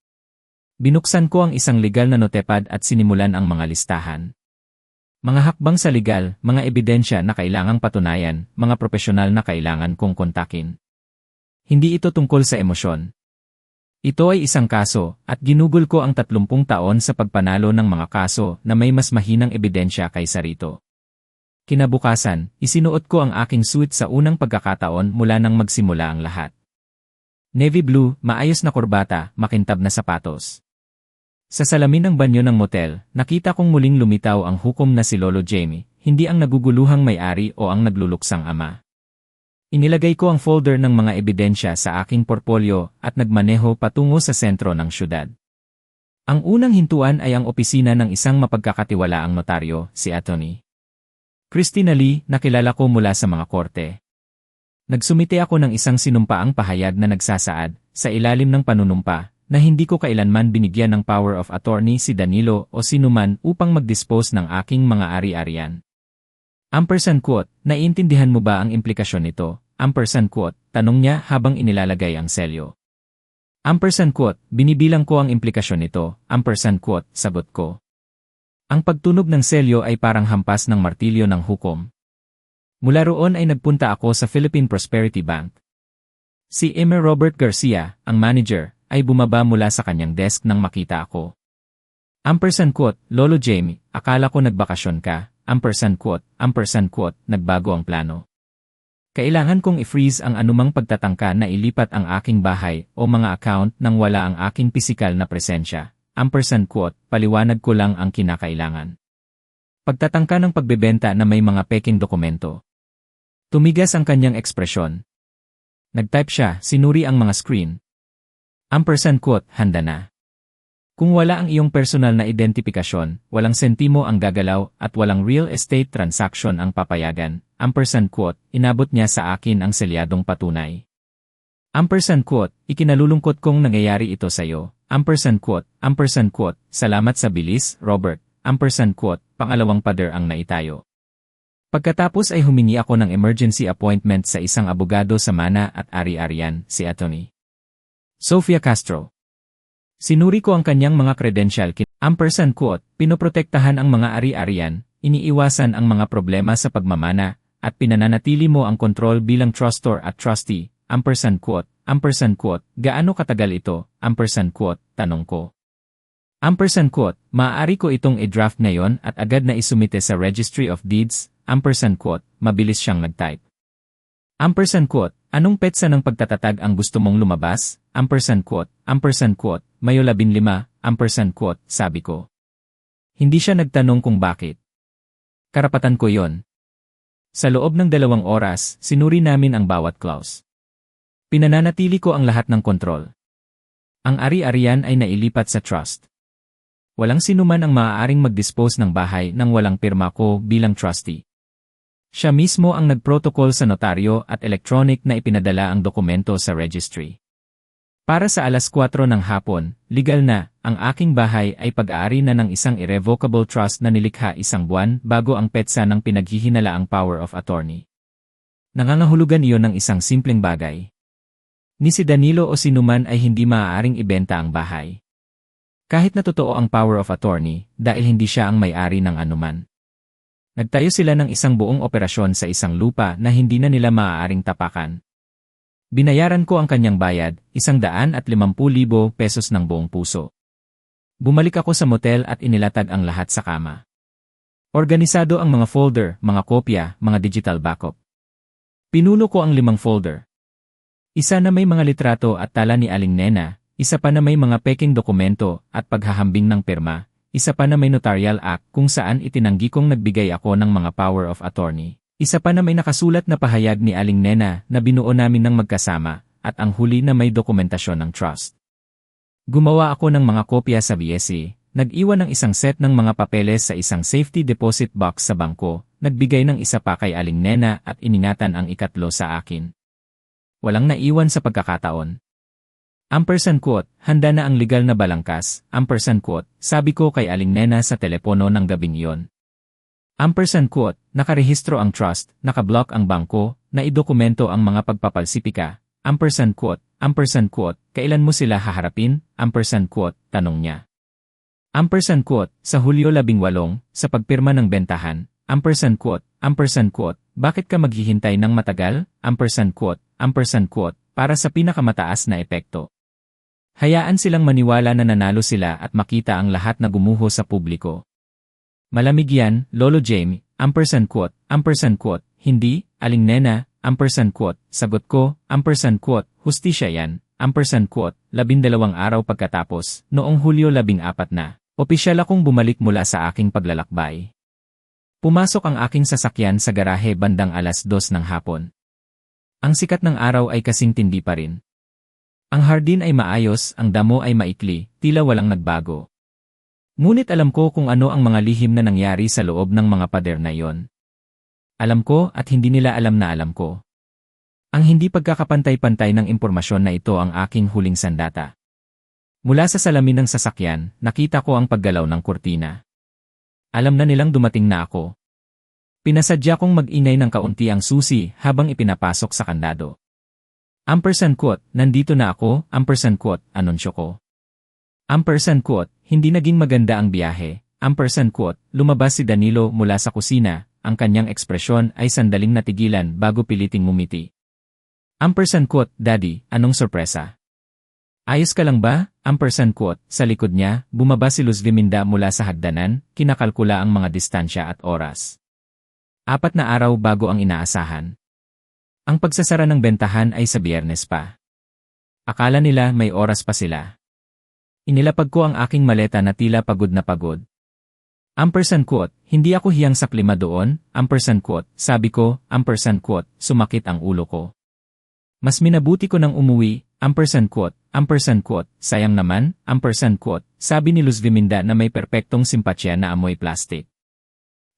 Binuksan ko ang isang legal na notepad at sinimulan ang mga listahan. Mga hakbang sa legal, mga ebidensya na kailangang patunayan, mga profesional na kailangan kong kontakin. Hindi ito tungkol sa emosyon. Ito ay isang kaso, at ginugol ko ang 30 taon sa pagpanalo ng mga kaso na may mas mahinang ebidensya kaysa rito. Kinabukasan, isinuot ko ang aking suit sa unang pagkakataon mula nang magsimula ang lahat. Navy blue, maayos na kurbata, makintab na sapatos. Sa salamin ng banyo ng motel, nakita kong muling lumitaw ang hukom na si Lolo Jamie, hindi ang naguguluhang may-ari o ang nagluluksang ama. Inilagay ko ang folder ng mga ebidensya sa aking portfolyo at nagmaneho patungo sa sentro ng syudad. Ang unang hintuan ay ang opisina ng isang mapagkakatiwalaang notaryo, si Atty. Christina Lee, nakilala ko mula sa mga korte. Nagsumite ako ng isang sinumpaang pahayag na nagsasaad, sa ilalim ng panunumpa, na hindi ko kailanman binigyan ng power of attorney si Danilo o sinuman upang mag-dispose ng aking mga ari-arian. Quote, naiintindihan mo ba ang implikasyon nito? Quote, tanong niya habang inilalagay ang selyo. Quote, binibilang ko ang implikasyon nito, quote, sagot ko. Ang pagtunog ng selyo ay parang hampas ng martilyo ng hukom. Mula roon ay nagpunta ako sa Philippine Prosperity Bank. Si Emer Robert Garcia, ang manager, ay bumaba mula sa kanyang desk nang makita ako. Quote, Lolo Jamie, akala ko nagbakasyon ka. Quote, nagbago ang plano. Kailangan kong i-freeze ang anumang pagtatangka na ilipat ang aking bahay o mga account nang wala ang aking pisikal na presensya. Quote, paliwanag ko lang ang kinakailangan. Pagtatangka ng pagbebenta na may mga peking dokumento. Tumigas ang kanyang ekspresyon. Nagtype siya, sinuri ang mga screen. Quote, handa na. Kung wala ang iyong personal na identifikasyon, walang sentimo ang gagalaw at walang real estate transaction ang papayagan. Quote, inabot niya sa akin ang selyadong patunay. Ampersand quote, ikinalulungkot kong nangyayari ito sa'yo. Ampersand quote, salamat sa bilis, Robert. Ampersand quote, pangalawang pader ang naitayo. Pagkatapos ay humingi ako ng emergency appointment sa isang abogado sa Mana at Ari-Arian, si Atty. Sofia Castro. Sinuri ko ang kanyang mga credential. Ampersand quote, pinoprotektahan ang mga Ari-Arian, iniiwasan ang mga problema sa pagmamana, at pinananatili mo ang kontrol bilang trustor at trustee. Ampersand quote, gaano katagal ito? Ampersand quote, tanong ko. Ampersand quote, maaari ko itong i-draft ngayon at agad na isumite sa Registry of Deeds. Ampersand quote, mabilis siyang nag-type. Ampersand quote, anong petsa ng pagtatatag ang gusto mong lumabas? Ampersand quote, Mayo 15, ampersand quote, sabi ko. Hindi siya nagtanong kung bakit. Karapatan ko yon. Sa loob ng 2 oras, sinuri namin ang bawat clause. Pinananatili ko ang lahat ng kontrol. Ang Ari-Arian ay nailipat sa trust. Walang sinuman ang maaaring mag-dispose ng bahay nang walang pirma ko bilang trustee. Siya mismo ang nagprotocol sa notaryo at electronic na ipinadala ang dokumento sa registry. Para sa 4:00 ng hapon, legal na, ang aking bahay ay pag-aari na ng isang irrevocable trust na nilikha 1 buwan bago ang petsa ng pinaghihinalaang power of attorney. Nangangahulugan iyon ng isang simpleng bagay. Ni si Danilo o sinuman ay hindi maaaring ibenta ang bahay. Kahit na totoo ang power of attorney, dahil hindi siya ang may-ari ng anuman. Nagtayo sila ng isang buong operasyon sa isang lupa na hindi na nila maaaring tapakan. Binayaran ko ang kanyang bayad, 150,000 pesos ng buong puso. Bumalik ako sa motel at inilatag ang lahat sa kama. Organisado ang mga folder, mga kopya, mga digital backup. Pinuno ko ang 5 folder. Isa na may mga litrato at tala ni Aling Nena, isa pa na may mga peking dokumento at paghahambing ng pirma. Isa pa na may notarial act kung saan itinanggi kong nagbigay ako ng mga power of attorney. Isa pa na may nakasulat na pahayag ni Aling Nena na binuo namin ng magkasama, at ang huli na may dokumentasyon ng trust. Gumawa ako ng mga kopya sa BSC, nag-iwan ng isang set ng mga papeles sa isang safety deposit box sa bangko, nagbigay ng isa pa kay Aling Nena at iningatan ang 3 sa akin. Walang naiwan sa pagkakataon. Ampersand quote, handa na ang legal na balangkas. Ampersand quote, sabi ko kay Aling Nena sa telepono ng gabing iyon. Ampersand quote, nakarehistro ang trust, nakablock ang bangko, naidokumento ang mga pagpapalsipika. Ampersand quote, kailan mo sila haharapin? Ampersand quote, tanong niya. Ampersand quote, sa Hulyo 18, sa pagpirma ng bentahan. Ampersand quote, bakit ka maghihintay ng matagal? Ampersand quote, para sa pinakamataas na epekto. Hayaan silang maniwala na nanalo sila at makita ang lahat na gumuho sa publiko. Malamig yan, Lolo Jamie. Ampersand quote, hindi, Aling Nena. Ampersand quote, sagot ko. Ampersand quote, hustisya yan. Ampersand quote, 12 araw pagkatapos, noong Hulyo 14 na, opisyal akong bumalik mula sa aking paglalakbay. Pumasok ang aking sasakyan sa garahe bandang 2:00 ng hapon. Ang sikat ng araw ay kasing tindi pa rin. Ang hardin ay maayos, ang damo ay maikli, tila walang nagbago. Ngunit alam ko kung ano ang mga lihim na nangyari sa loob ng mga pader na iyon. Alam ko at hindi nila alam na alam ko. Ang hindi pagkakapantay-pantay ng impormasyon na ito ang aking huling sandata. Mula sa salamin ng sasakyan, nakita ko ang paggalaw ng kurtina. Alam na nilang dumating na ako. Pinasadya kong mag-inay ng kaunti ang susi habang ipinapasok sa kandado. Ampersand quote, nandito na ako. Ampersand quote, anunsyo ko. Ampersand quote, hindi naging maganda ang biyahe. Ampersand quote, lumabas si Danilo mula sa kusina, ang kanyang ekspresyon ay sandaling natigilan bago piliting ngumiti. Ampersand quote, Daddy, anong sorpresa? Ayos ka lang ba? Ampersand quote, sa likod niya, bumaba si Luz Viminda mula sa hagdanan, kinakalkula ang mga distansya at oras. 4 na araw bago ang inaasahan. Ang pagsasara ng bentahan ay sa Biyernes pa. Akala nila may oras pa sila. Inilapag ko ang aking maleta na tila pagod na pagod. Ampersand quote, hindi ako hiyang saklima doon. Ampersand quote, sabi ko. Ampersand quote, sumakit ang ulo ko. Mas minabuti ko nang umuwi. Ampersand quote, sayang naman. Ampersand quote, sabi ni Luz Viminda na may perpektong simpatsya na amoy plastic.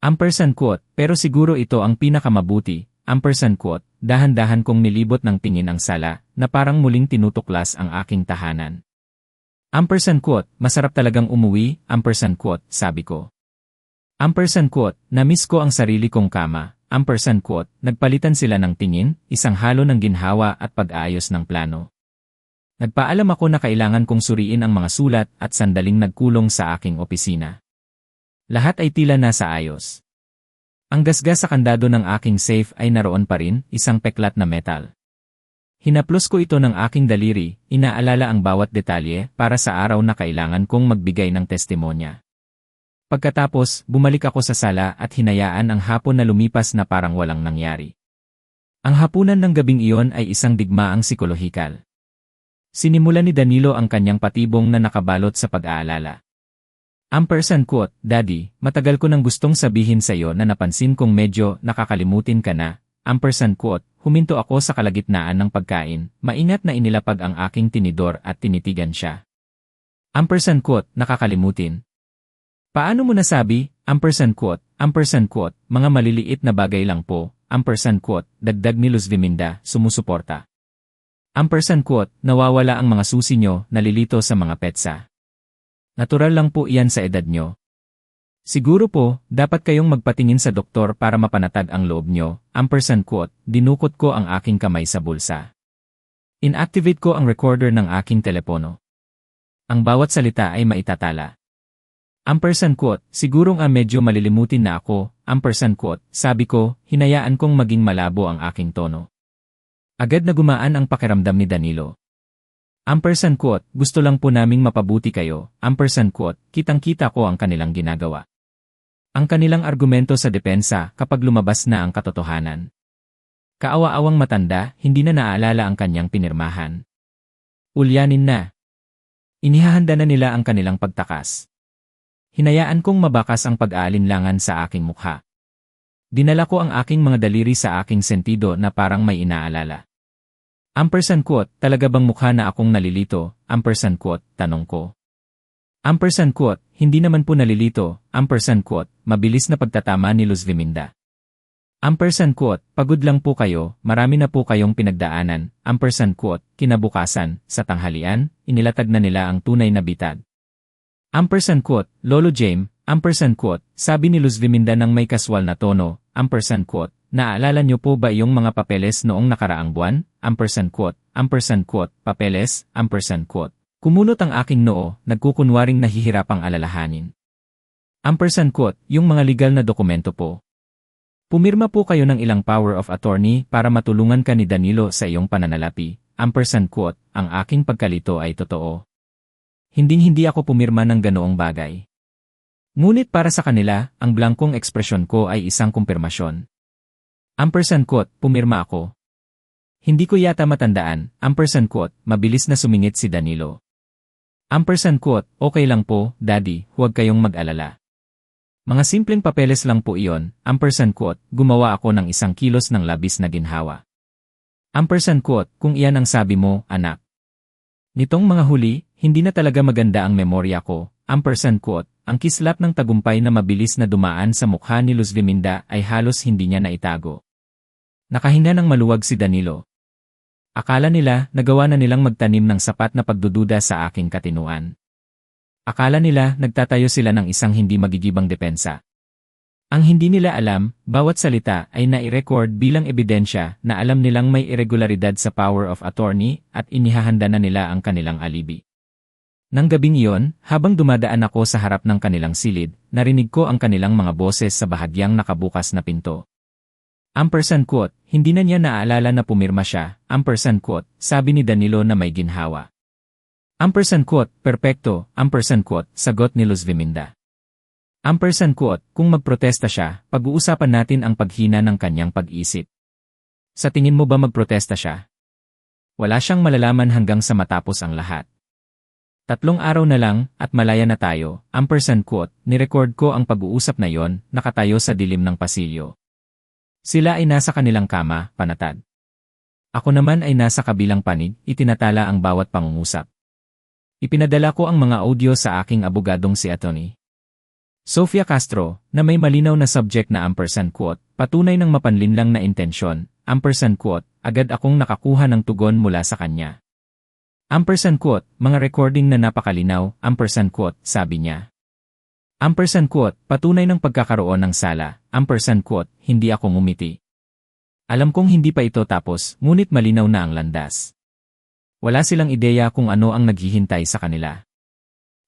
Ampersand quote, pero siguro ito ang pinakamabuti. Ampersand quote, dahan-dahan kong nilibot ng tingin ang sala, na parang muling tinutuklas ang aking tahanan. Ampersand quote, masarap talagang umuwi, ampersand quote, sabi ko. Ampersand quote, na-miss ko ang sarili kong kama, ampersand quote, nagpalitan sila ng tingin, isang halo ng ginhawa at pag-aayos ng plano. Nagpaalam ako na kailangan kong suriin ang mga sulat at sandaling nagkulong sa aking opisina. Lahat ay tila nasa ayos. Ang gasgas sa kandado ng aking safe ay naroon pa rin, isang peklat na metal. Hinaplos ko ito ng aking daliri, inaalala ang bawat detalye para sa araw na kailangan kong magbigay ng testimonya. Pagkatapos, bumalik ako sa sala at hinayaan ang hapon na lumipas na parang walang nangyari. Ang hapunan ng gabing iyon ay isang digmaang psikolohikal. Sinimulan ni Danilo ang kanyang patibong na nakabalot sa pag-aalala. Ampersand quote, Daddy, matagal ko nang gustong sabihin sa iyo na napansin kong medyo nakakalimutin ka na. Ampersand quote, huminto ako sa kalagitnaan ng pagkain, maingat na inilapag ang aking tinidor at tinitigan siya. Ampersand quote, nakakalimutin. Paano mo nasabi? Ampersand quote, mga maliliit na bagay lang po. Ampersand quote, dagdag ni Luz Viminda, sumusuporta. Ampersand quote, nawawala ang mga susi nyo, nalilito sa mga petsa. Natural lang po iyan sa edad nyo. Siguro po, dapat kayong magpatingin sa doktor para mapanatag ang loob nyo. Ampersand quote, dinukot ko ang aking kamay sa bulsa. Inactivate ko ang recorder ng aking telepono. Ang bawat salita ay maitatala. Ampersand quote, siguro nga medyo malilimutin na ako. Ampersand quote, sabi ko, hinayaan kong maging malabo ang aking tono. Agad na gumaan ang pakiramdam ni Danilo. Ampersand quote, gusto lang po naming mapabuti kayo. Ampersand quote, kitang-kita ko ang kanilang ginagawa. Ang kanilang argumento sa depensa kapag lumabas na ang katotohanan. Kaawa-awang matanda, hindi na naaalala ang kanyang pinirmahan. Ulyanin na. Inihahanda na nila ang kanilang pagtakas. Hinayaan kong mabakas ang pag-aalinlangan sa aking mukha. Dinala ko ang aking mga daliri sa aking sentido na parang may inaalala. Ampersand quote, talaga bang mukha na akong nalilito? Ampersand quote, tanong ko. Ampersand quote, hindi naman po nalilito. Ampersand quote, mabilis na pagtatama ni Luz Viminda. Ampersand quote, pagod lang po kayo, marami na po kayong pinagdaanan. Ampersand quote, kinabukasan, sa tanghalian, inilatag na nila ang tunay na bitag. Ampersand quote, Lolo Jaime, ampersand quote, sabi ni Luz Viminda ng may kaswal na tono. Ampersand quote, naalala niyo po ba iyong mga papeles noong nakaraang buwan? Ampersand quote, papeles, ampersand quote. Kumunot ang aking noo, nagkukunwaring nahihirapang alalahanin. Ampersand quote, yung mga legal na dokumento po. Pumirma po kayo ng ilang power of attorney para matulungan ka ni Danilo sa iyong pananalapi. Ampersand quote, ang aking pagkalito ay totoo. Hinding-hindi ako pumirma ng ganoong bagay. Ngunit para sa kanila, ang blangkong ekspresyon ko ay isang kumpirmasyon. Ampersand quote, pumirma ako. Hindi ko yata matandaan. Ampersand quote, mabilis na sumingit si Danilo. Ampersand quote, okay lang po, Daddy, huwag kayong mag-alala. Mga simpleng papeles lang po iyon. Ampersand quote, gumawa ako ng 1 kilos ng labis na ginhawa. Ampersand quote, kung iyan ang sabi mo, anak. Nitong mga huli, hindi na talaga maganda ang memorya ko. Ampersand quote, ang kislap ng tagumpay na mabilis na dumaan sa mukha ni Luz Viminda ay halos hindi niya naitago. Nakahinga ng maluwag si Danilo. Akala nila, nagawa na nilang magtanim ng sapat na pagdududa sa aking katinuan. Akala nila, nagtatayo sila ng isang hindi magigibang depensa. Ang hindi nila alam, bawat salita ay nai-record bilang ebidensya na alam nilang may irregularidad sa power of attorney at inihahanda na nila ang kanilang alibi. Nang gabing iyon, habang dumadaan ako sa harap ng kanilang silid, narinig ko ang kanilang mga boses sa bahagyang nakabukas na pinto. Ampersand quote, hindi na niya naaalala na pumirma siya. Ampersand quote, sabi ni Danilo na may ginhawa. Ampersand quote, perpekto. Ampersand quote, sagot ni Luz Viminda. Ampersand quote, kung magprotesta siya, pag-uusapan natin ang paghina ng kanyang pag-isip. Sa tingin mo ba magprotesta siya? Wala siyang malalaman hanggang sa matapos ang lahat. 3 araw na lang, at malaya na tayo. Ampersand quote, nirecord ko ang pag-uusap na yon, nakatayo sa dilim ng pasilyo. Sila ay nasa kanilang kama, panatag. Ako naman ay nasa kabilang panig, itinatala ang bawat pangungusap. Ipinadala ko ang mga audio sa aking abogadong si Atty. Sofia Castro, na may malinaw na subject na ampersand quote, patunay ng mapanlinlang na intensyon. ampersand quote, agad akong nakakuha ng tugon mula sa kanya. Ampersand quote, mga recording na napakalinaw, ampersand quote, sabi niya. Ampersand quote, patunay ng pagkakaroon ng sala, ampersand quote, hindi ako ngumiti. Alam kong hindi pa ito tapos, ngunit malinaw na ang landas. Wala silang ideya kung ano ang naghihintay sa kanila.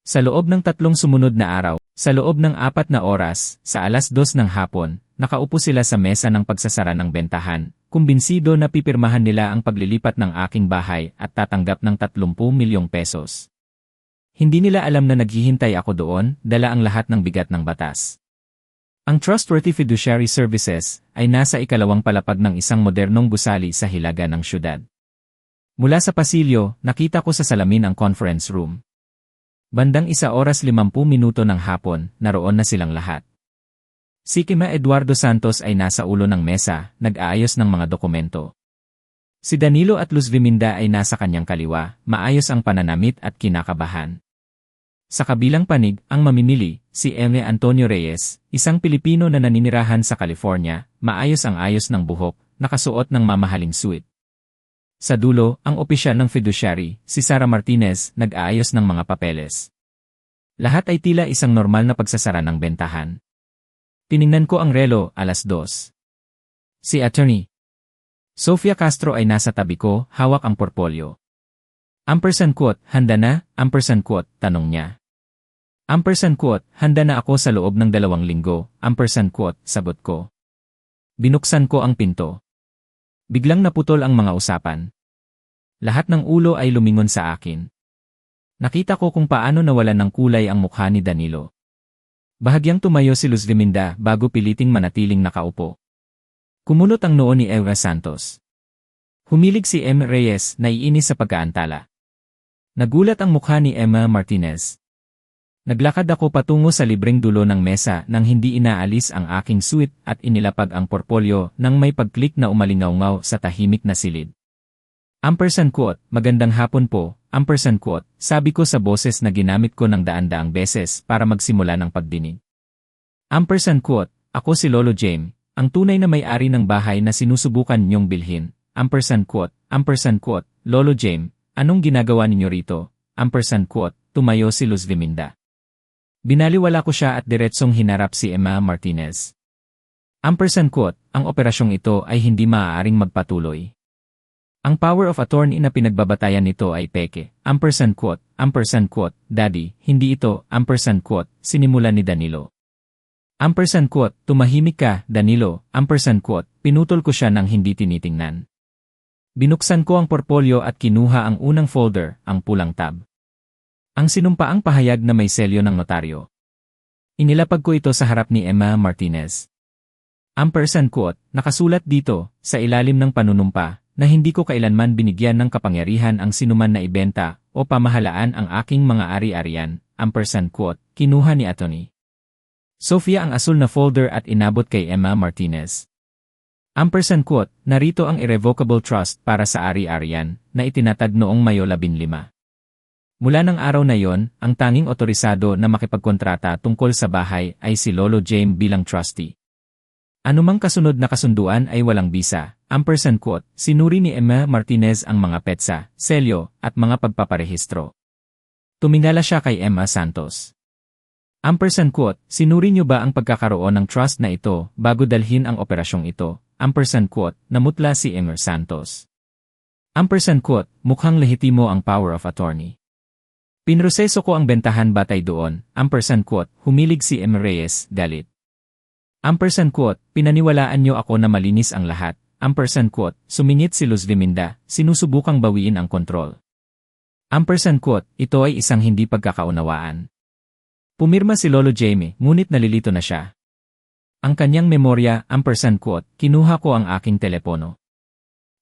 Sa loob ng 3 sumunod na araw, sa loob ng 4 na oras, sa 2:00 ng hapon, nakaupo sila sa mesa ng pagsasara ng bentahan, kumbinsido na pipirmahan nila ang paglilipat ng aking bahay at tatanggap ng 30 milyong pesos. Hindi nila alam na naghihintay ako doon, dala ang lahat ng bigat ng batas. Ang Trustworthy Fiduciary Services ay nasa ikalawang palapag ng isang modernong gusali sa hilaga ng syudad. Mula sa pasilyo, nakita ko sa salamin ang conference room. Bandang 1:50 ng hapon, naroon na silang lahat. Si Kima Eduardo Santos ay nasa ulo ng mesa, nag-aayos ng mga dokumento. Si Danilo at Luz Viminda ay nasa kanyang kaliwa, maayos ang pananamit at kinakabahan. Sa kabilang panig, ang mamimili, si M. Antonio Reyes, isang Pilipino na naninirahan sa California, maayos ang ayos ng buhok, nakasuot ng mamahaling suit. Sa dulo, ang opisyal ng fiduciary, si Sara Martinez, nag-aayos ng mga papeles. Lahat ay tila isang normal na pagsasara ng bentahan. Tiningnan ko ang relo, 2:00. Si Attorney Sofia Castro ay nasa tabi ko, hawak ang portfolio. Ampersand quote, handa na, ampersand quote, tanong niya. Ampersand quote, handa na ako sa loob ng 2 linggo, ampersand quote, sagot ko. Binuksan ko ang pinto. Biglang naputol ang mga usapan. Lahat ng ulo ay lumingon sa akin. Nakita ko kung paano nawalan ng kulay ang mukha ni Danilo. Bahagyang tumayo si Luz Viminda bago piliting manatiling nakaupo. Kumunot ang noo ni Eva Santos. Humilig si M. Reyes, naiinis sa pagkaantala. Nagulat ang mukha ni Emma Martinez. Naglakad ako patungo sa libreng dulo ng mesa nang hindi inaalis ang aking suit at inilapag ang portfolio nang may pag-click na umalingaw-ngaw sa tahimik na silid. Ampersand quote, magandang hapon po, ampersand quote, sabi ko sa boses na ginamit ko ng daan-daang beses para magsimula ng pagdinig. Ampersand quote, ako si Lolo Jaime, ang tunay na may-ari ng bahay na sinusubukan ninyong bilhin. Ampersand quote, Lolo Jaime, anong ginagawa ninyo rito? Ampersand quote, tumayo si Luz Viminda. Binaliwala ko siya at diretsong hinarap si Emma Martinez. Ampersand quote, ang operasyong ito ay hindi maaaring magpatuloy. Ang power of attorney na pinagbabatayan nito ay peke. Ampersand quote, Daddy, hindi ito, ampersand quote, sinimulan ni Danilo. Ampersand quote, tumahimik ka, Danilo, ampersand quote, pinutol ko siya nang hindi tinitingnan. Binuksan ko ang portfolio at kinuha ang unang folder, ang pulang tab. Ang sinumpaang pahayag na may selyo ng notaryo. Inilapag ko ito sa harap ni Emma Martinez. Ampersand quote, nakasulat dito, sa ilalim ng panunumpa, na hindi ko kailanman binigyan ng kapangyarihan ang sinuman na ibenta o pamahalaan ang aking mga ari-arian, ampersand quote, kinuha ni Atty. Sofia ang asul na folder at inabot kay Emma Martinez. Ampersand quote, narito ang irrevocable trust para sa ari-arian, na itinatag noong Mayo 15. Mula ng araw na yon, ang tanging otorisado na makipagkontrata tungkol sa bahay ay si Lolo Jaime bilang trustee. Anumang kasunod na kasunduan ay walang bisa, ampersand quote, sinuri ni Emma Martinez ang mga petsa, selyo, at mga pagpaparehistro. Tumingala siya kay Emma Santos. Ampersand quote, sinuri niyo ba ang pagkakaroon ng trust na ito bago dalhin ang operasyong ito? Ampersand quote, namutla si Emma Santos. Ampersand quote, mukhang lehitimo ang power of attorney. Pinroseso ko ang bentahan batay doon, ampersand quote, humilig si M. Reyes, galit. Ampersand quote, pinaniwalaan niyo ako na malinis ang lahat, ampersand quote, sumingit si Luz Viminda, sinusubukang bawiin ang kontrol. Ampersand quote, ito ay isang hindi pagkakaunawaan. Pumirma si Lolo Jaime, ngunit nalilito na siya. Ang kanyang memorya, ampersand quote, kinuha ko ang aking telepono.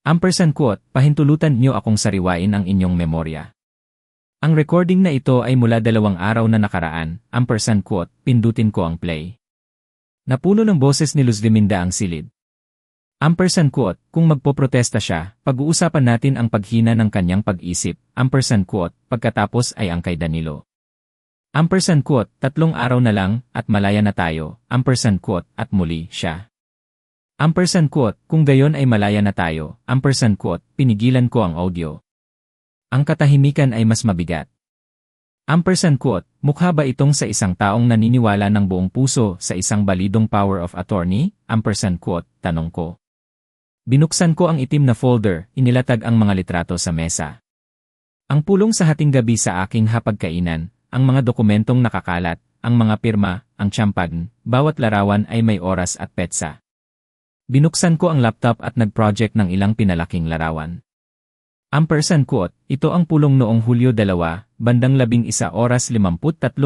Ampersand quote, pahintulutan niyo akong sariwain ang inyong memorya. Ang recording na ito ay mula 2 araw na nakaraan, ampersand quote, pindutin ko ang play. Napuno ng boses ni Luz Viminda ang silid. Ampersand quote, kung magpoprotesta siya, pag-uusapan natin ang paghina ng kanyang pag-isip, ampersand quote, pagkatapos ay ang kay Danilo. Ampersand quote, 3 araw na lang, at malaya na tayo, ampersand quote, at muli, siya. Ampersand quote, kung gayon ay malaya na tayo. Ampersand quote, pinigilan ko ang audio. Ang katahimikan ay mas mabigat. Ampersand quote, mukha ba itong sa isang taong naniniwala ng buong puso sa isang balidong power of attorney? Ampersand quote, tanong ko. Binuksan ko ang itim na folder, inilatag ang mga litrato sa mesa. Ang pulong sa hating gabi sa aking hapagkainan, ang mga dokumentong nakakalat, ang mga pirma, ang tsampag, bawat larawan ay may oras at petsa. Binuksan ko ang laptop at nag-project ng ilang pinalaking larawan. Ampersand quote, ito ang pulong noong Hulyo 2, bandang 11:53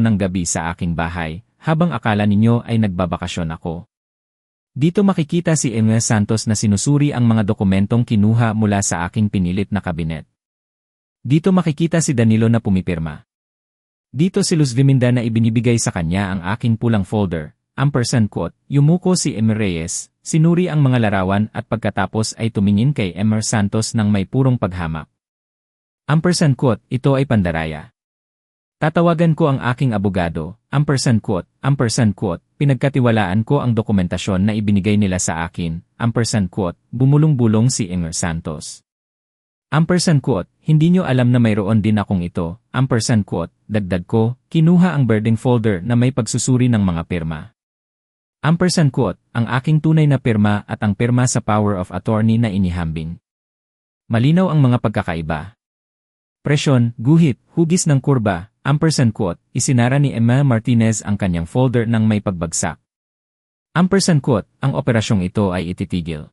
ng gabi sa aking bahay, habang akala ninyo ay nagbabakasyon ako. Dito makikita si Emil Santos na sinusuri ang mga dokumentong kinuha mula sa aking pinilit na kabinet. Dito makikita si Danilo na pumipirma. Dito si Luz Viminda na ibinibigay sa kanya ang aking pulang folder. Ampersand quote, yumuko si Emil Reyes, sinuri ang mga larawan at pagkatapos ay tumingin kay Emil Santos ng may purong paghamak. Ampersand quote, ito ay pandaraya. Tatawagan ko ang aking abogado. Ampersand quote, pinagkatiwalaan ko ang dokumentasyon na ibinigay nila sa akin. Ampersand quote, bumulong-bulong si Emil Santos. Ampersand quote, hindi nyo alam na mayroon din akong ito. Ampersand quote, dagdag ko, kinuha ang birding folder na may pagsusuri ng mga pirma. Ampersand quote, ang aking tunay na pirma at ang pirma sa power of attorney na inihambing. Malinaw ang mga pagkakaiba. Presyon, guhit, hugis ng kurba. Ampersand quote, isinara ni Emma Martinez ang kanyang folder nang may pagbagsak. Ampersand quote, ang operasyong ito ay ititigil.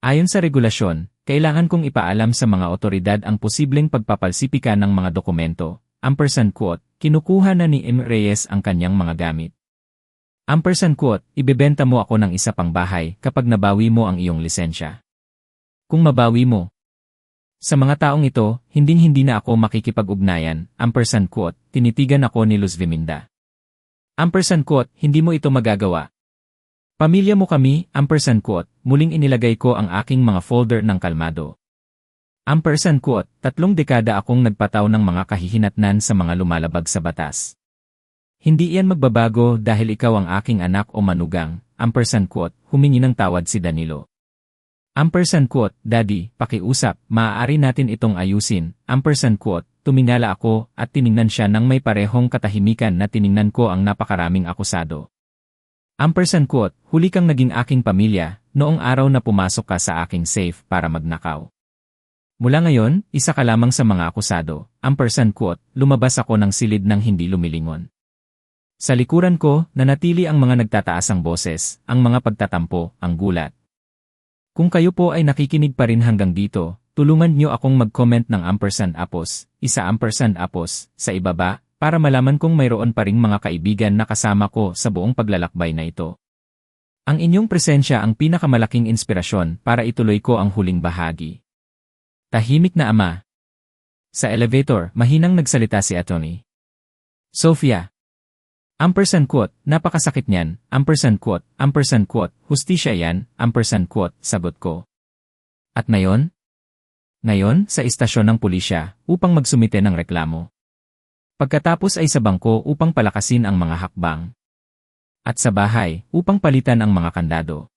Ayon sa regulasyon, kailangan kong ipaalam sa mga otoridad ang posibleng pagpapalsipika ng mga dokumento. Ampersand quote, kinukuha na ni M. Reyes ang kanyang mga gamit. Ampersand quote, ibebenta mo ako ng isa pang bahay kapag nabawi mo ang iyong lisensya. Kung mabawi mo. Sa mga taong ito, hindi na ako makikipag-ugnayan. Ampersand quote, tinitigan ako ni Luz Viminda. Ampersand quote, hindi mo ito magagawa. Pamilya mo kami. Ampersand quote, muling inilagay ko ang aking mga folder ng kalmado. Ampersand quote, 3 dekada akong nagpataw ng mga kahihinatnan sa mga lumalabag sa batas. Hindi iyan magbabago dahil ikaw ang aking anak o manugang. Ampersand quote, humingi ng tawad si Danilo. Ampersand quote, Daddy, pakiusap, maaari natin itong ayusin. Ampersand quote, tumingala ako at tiningnan siya ng may parehong katahimikan na tiningnan ko ang napakaraming akusado. Ampersand quote, huli kang naging aking pamilya, noong araw na pumasok ka sa aking safe para magnakaw. Mula ngayon, isa ka lamang sa mga akusado. Ampersand quote, lumabas ako ng silid ng hindi lumilingon. Sa likuran ko, nanatili ang mga nagtataasang boses, ang mga pagtatampo, ang gulat. Kung kayo po ay nakikinig pa rin hanggang dito, tulungan niyo akong mag-comment ng ampersand apos, isa ampersand apos, sa ibaba, para malaman kung mayroon pa ring mga kaibigan na kasama ko sa buong paglalakbay na ito. Ang inyong presensya ang pinakamalaking inspirasyon para ituloy ko ang huling bahagi. Tahimik na ama. Sa elevator, mahinang nagsalita si Atty. Sofia. Ampersand quote, napakasakit niyan. Ampersand quote, hustisya yan. Ampersand quote, sagot ko. At ngayon? Ngayon, sa istasyon ng pulisya, upang magsumite ng reklamo. Pagkatapos ay sa bangko upang palakasin ang mga hakbang. At sa bahay, upang palitan ang mga kandado.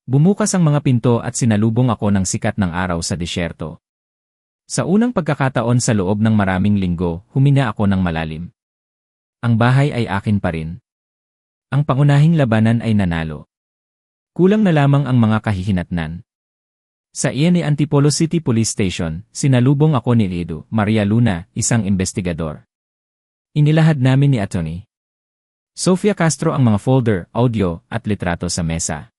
Bumukas ang mga pinto at sinalubong ako ng sikat ng araw sa disyerto. Sa unang pagkakataon sa loob ng maraming linggo, huminga ako ng malalim. Ang bahay ay akin pa rin. Ang pangunahing labanan ay nanalo. Kulang na lamang ang mga kahihinatnan. Sa iyan ni Antipolo City Police Station, sinalubong ako ni Edu, Maria Luna, isang investigador. Inilahad namin ni Atty. Sofia Castro ang mga folder, audio, at litrato sa mesa.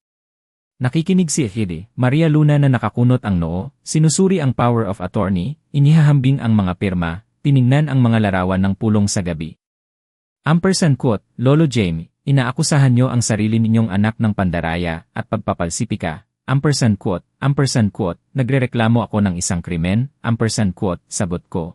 Nakikinig si Edu, Maria Luna na nakakunot ang noo, sinusuri ang power of attorney, inihahambing ang mga pirma, tiningnan ang mga larawan ng pulong sa gabi. Ampersand quote, Lolo Jamie, inaakusahan nyo ang sarili ninyong anak ng pandaraya at pagpapalsipika. Ampersand quote, nagrereklamo ako ng isang krimen. Ampersand quote, sagot ko.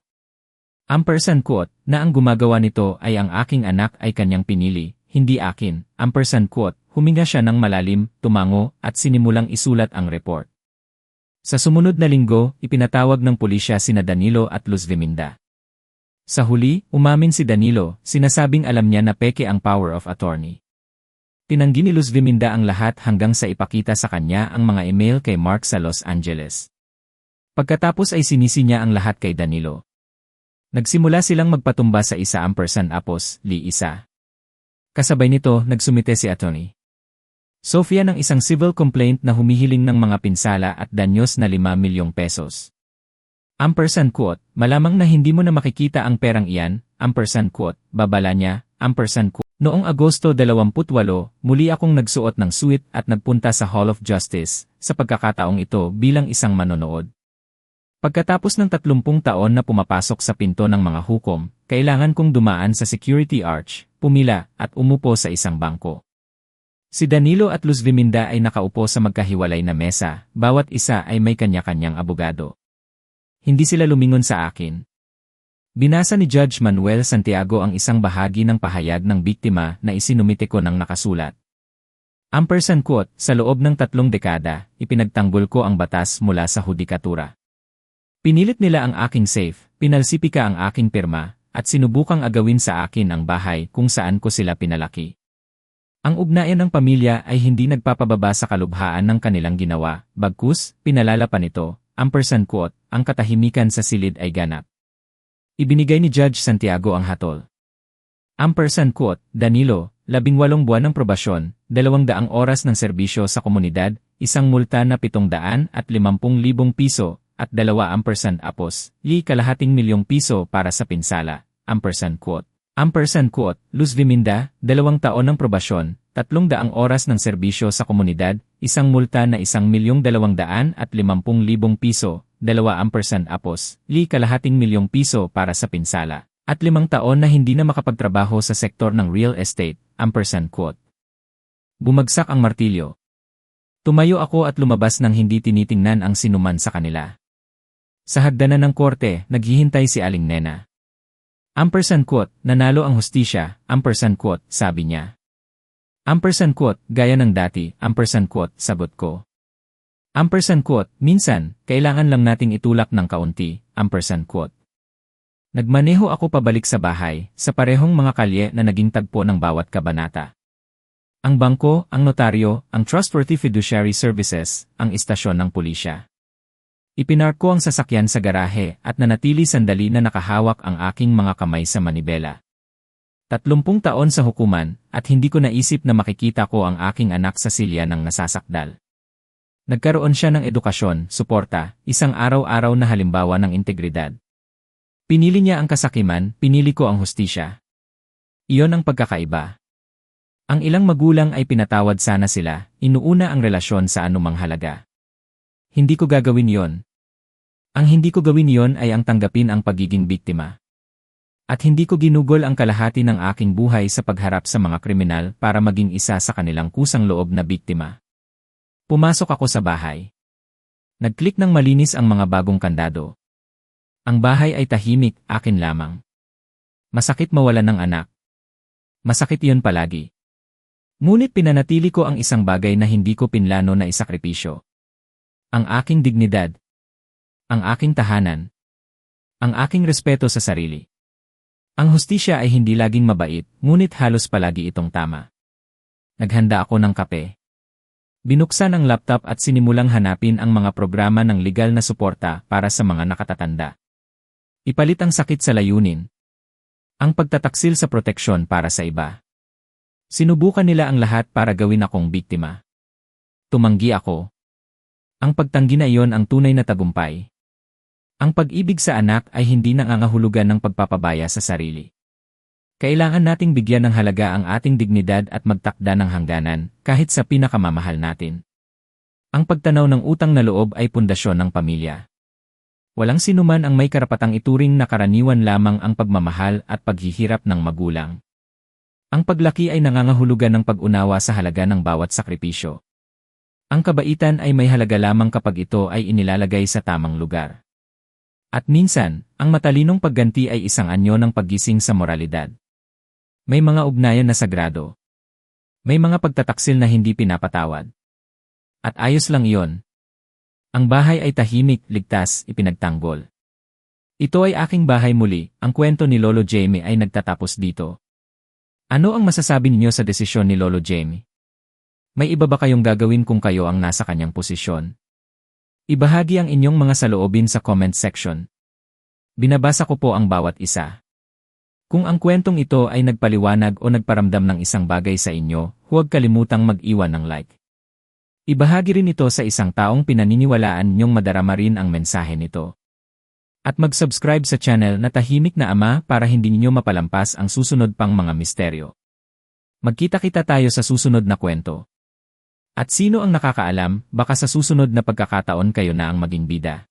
Ampersand quote, na ang gumagawa nito ay ang aking anak ay kanyang pinili, hindi akin. Ampersand quote, huminga siya ng malalim, tumango, at sinimulang isulat ang report. Sa sumunod na linggo, ipinatawag ng pulisya sina Danilo at Luz Viminda. Sa huli, umamin si Danilo, sinasabing alam niya na peke ang power of attorney. Tinanggi ni Luz Viminda ang lahat hanggang sa ipakita sa kanya ang mga email kay Mark sa Los Angeles. Pagkatapos ay sinisi niya ang lahat kay Danilo. Nagsimula silang magpatumba sa Li isa. Kasabay nito, nagsumite si Atty. Sofia ng isang civil complaint na humihiling ng mga pinsala at danyos na 5 milyong pesos. Quote, malamang na hindi mo na makikita ang perang iyan, quote, babala niya, quote. Noong Agosto 28, muli akong nagsuot ng suit at nagpunta sa Hall of Justice, sa pagkakataong ito bilang isang manonood. Pagkatapos ng 30 taon na pumapasok sa pinto ng mga hukom, kailangan kong dumaan sa security arch, pumila, at umupo sa isang bangko. Si Danilo at Luz Viminda ay nakaupo sa magkahiwalay na mesa, bawat isa ay may kanya-kanyang abogado. Hindi sila lumingon sa akin. Binasa ni Judge Manuel Santiago ang isang bahagi ng pahayag ng biktima na isinumite ko ng nakasulat. Quote, sa loob ng 3 dekada, ipinagtanggol ko ang batas mula sa hudikatura. Pinilit nila ang aking safe, pinalsipika ang aking pirma, at sinubukang agawin sa akin ang bahay kung saan ko sila pinalaki. Ang ugnayan ng pamilya ay hindi nagpapababa sa kalubhaan ng kanilang ginawa, bagkus, pinalala pa nito, quote, ang katahimikan sa silid ay ganap. Ibinigay ni Judge Santiago ang hatol. Quote, Danilo, 18 buwan ng probasyon, 200 oras ng serbisyo sa komunidad, isang multa na 750,000 piso, at 2 kalahating milyong piso para sa pinsala. Quote. Quote, Luz Viminda, 2 taon ng probasyon, 300 oras ng serbisyo sa komunidad, isang multa na 1,250,000 piso, 2 kalahating milyong piso para sa pinsala, at 5 taon na hindi na makapagtrabaho sa sektor ng real estate. Quote. Bumagsak ang martilyo. Tumayo ako at lumabas nang hindi tinitingnan ang sinuman sa kanila. Sa hagdanan ng korte, naghihintay si Aling Nena. Quote, nanalo ang hustisya, quote, sabi niya. Quote, gaya ng dati, quote, sagot ko. Quote, minsan, kailangan lang nating itulak ng kaunti, quote. Nagmaneho ako pabalik sa bahay, sa parehong mga kalye na naging tagpo ng bawat kabanata. Ang bangko, ang notaryo, ang trustworthy fiduciary services, ang istasyon ng pulisya. Ipinark ko ang sasakyan sa garahe at nanatili sandali na nakahawak ang aking mga kamay sa manibela. 30 taon sa hukuman at hindi ko naisip na makikita ko ang aking anak sa silya ng nasasakdal. Nagkaroon siya ng edukasyon, suporta, isang araw-araw na halimbawa ng integridad. Pinili niya ang kasakiman, pinili ko ang hustisya. Iyon ang pagkakaiba. Ang ilang magulang ay pinatawad sana sila, inuuna ang relasyon sa anumang halaga. Hindi ko gagawin yon. Ang hindi ko gawin yon ay ang tanggapin ang pagiging biktima. At hindi ko ginugol ang kalahati ng aking buhay sa pagharap sa mga kriminal para maging isa sa kanilang kusang loob na biktima. Pumasok ako sa bahay. Nag-click ng malinis ang mga bagong kandado. Ang bahay ay tahimik, akin lamang. Masakit mawalan ng anak. Masakit yon palagi. Ngunit pinanatili ko ang isang bagay na hindi ko pinlano na isakripisyo. Ang aking dignidad. Ang aking tahanan. Ang aking respeto sa sarili. Ang hustisya ay hindi laging mabait, ngunit halos palagi itong tama. Naghanda ako ng kape. Binuksan ang laptop at sinimulang hanapin ang mga programa ng legal na suporta para sa mga nakatatanda. Ipalit ang sakit sa layunin. Ang pagtataksil sa proteksyon para sa iba. Sinubukan nila ang lahat para gawin akong biktima. Tumanggi ako. Ang pagtanggi na iyon ang tunay na tagumpay. Ang pag-ibig sa anak ay hindi nangangahulugan ng pagpapabaya sa sarili. Kailangan nating bigyan ng halaga ang ating dignidad at magtakda ng hangganan, kahit sa pinakamamahal natin. Ang pagtanaw ng utang na loob ay pundasyon ng pamilya. Walang sinuman ang may karapatang ituring na karaniwan lamang ang pagmamahal at paghihirap ng magulang. Ang paglaki ay nangangahulugan ng pag-unawa sa halaga ng bawat sakripisyo. Ang kabaitan ay may halaga lamang kapag ito ay inilalagay sa tamang lugar. At minsan, ang matalinong pagganti ay isang anyo ng paggising sa moralidad. May mga ugnayan na sagrado. May mga pagtataksil na hindi pinapatawad. At ayos lang iyon. Ang bahay ay tahimik, ligtas, ipinagtanggol. Ito ay aking bahay muli, ang kwento ni Lolo Jamie ay nagtatapos dito. Ano ang masasabi niyo sa desisyon ni Lolo Jamie? May iba ba kayong gagawin kung kayo ang nasa kanyang posisyon? Ibahagi ang inyong mga saloobin sa comment section. Binabasa ko po ang bawat isa. Kung ang kwentong ito ay nagpaliwanag o nagparamdam ng isang bagay sa inyo, huwag kalimutang mag-iwan ng like. Ibahagi rin ito sa isang taong pinaniniwalaan niyong madarama rin ang mensahe nito. At mag-subscribe sa channel na Tahimik na Ama para hindi niyo mapalampas ang susunod pang mga misteryo. Magkita-kita tayo sa susunod na kwento. At sino ang nakakaalam, baka sa susunod na pagkakataon kayo na ang maging bida.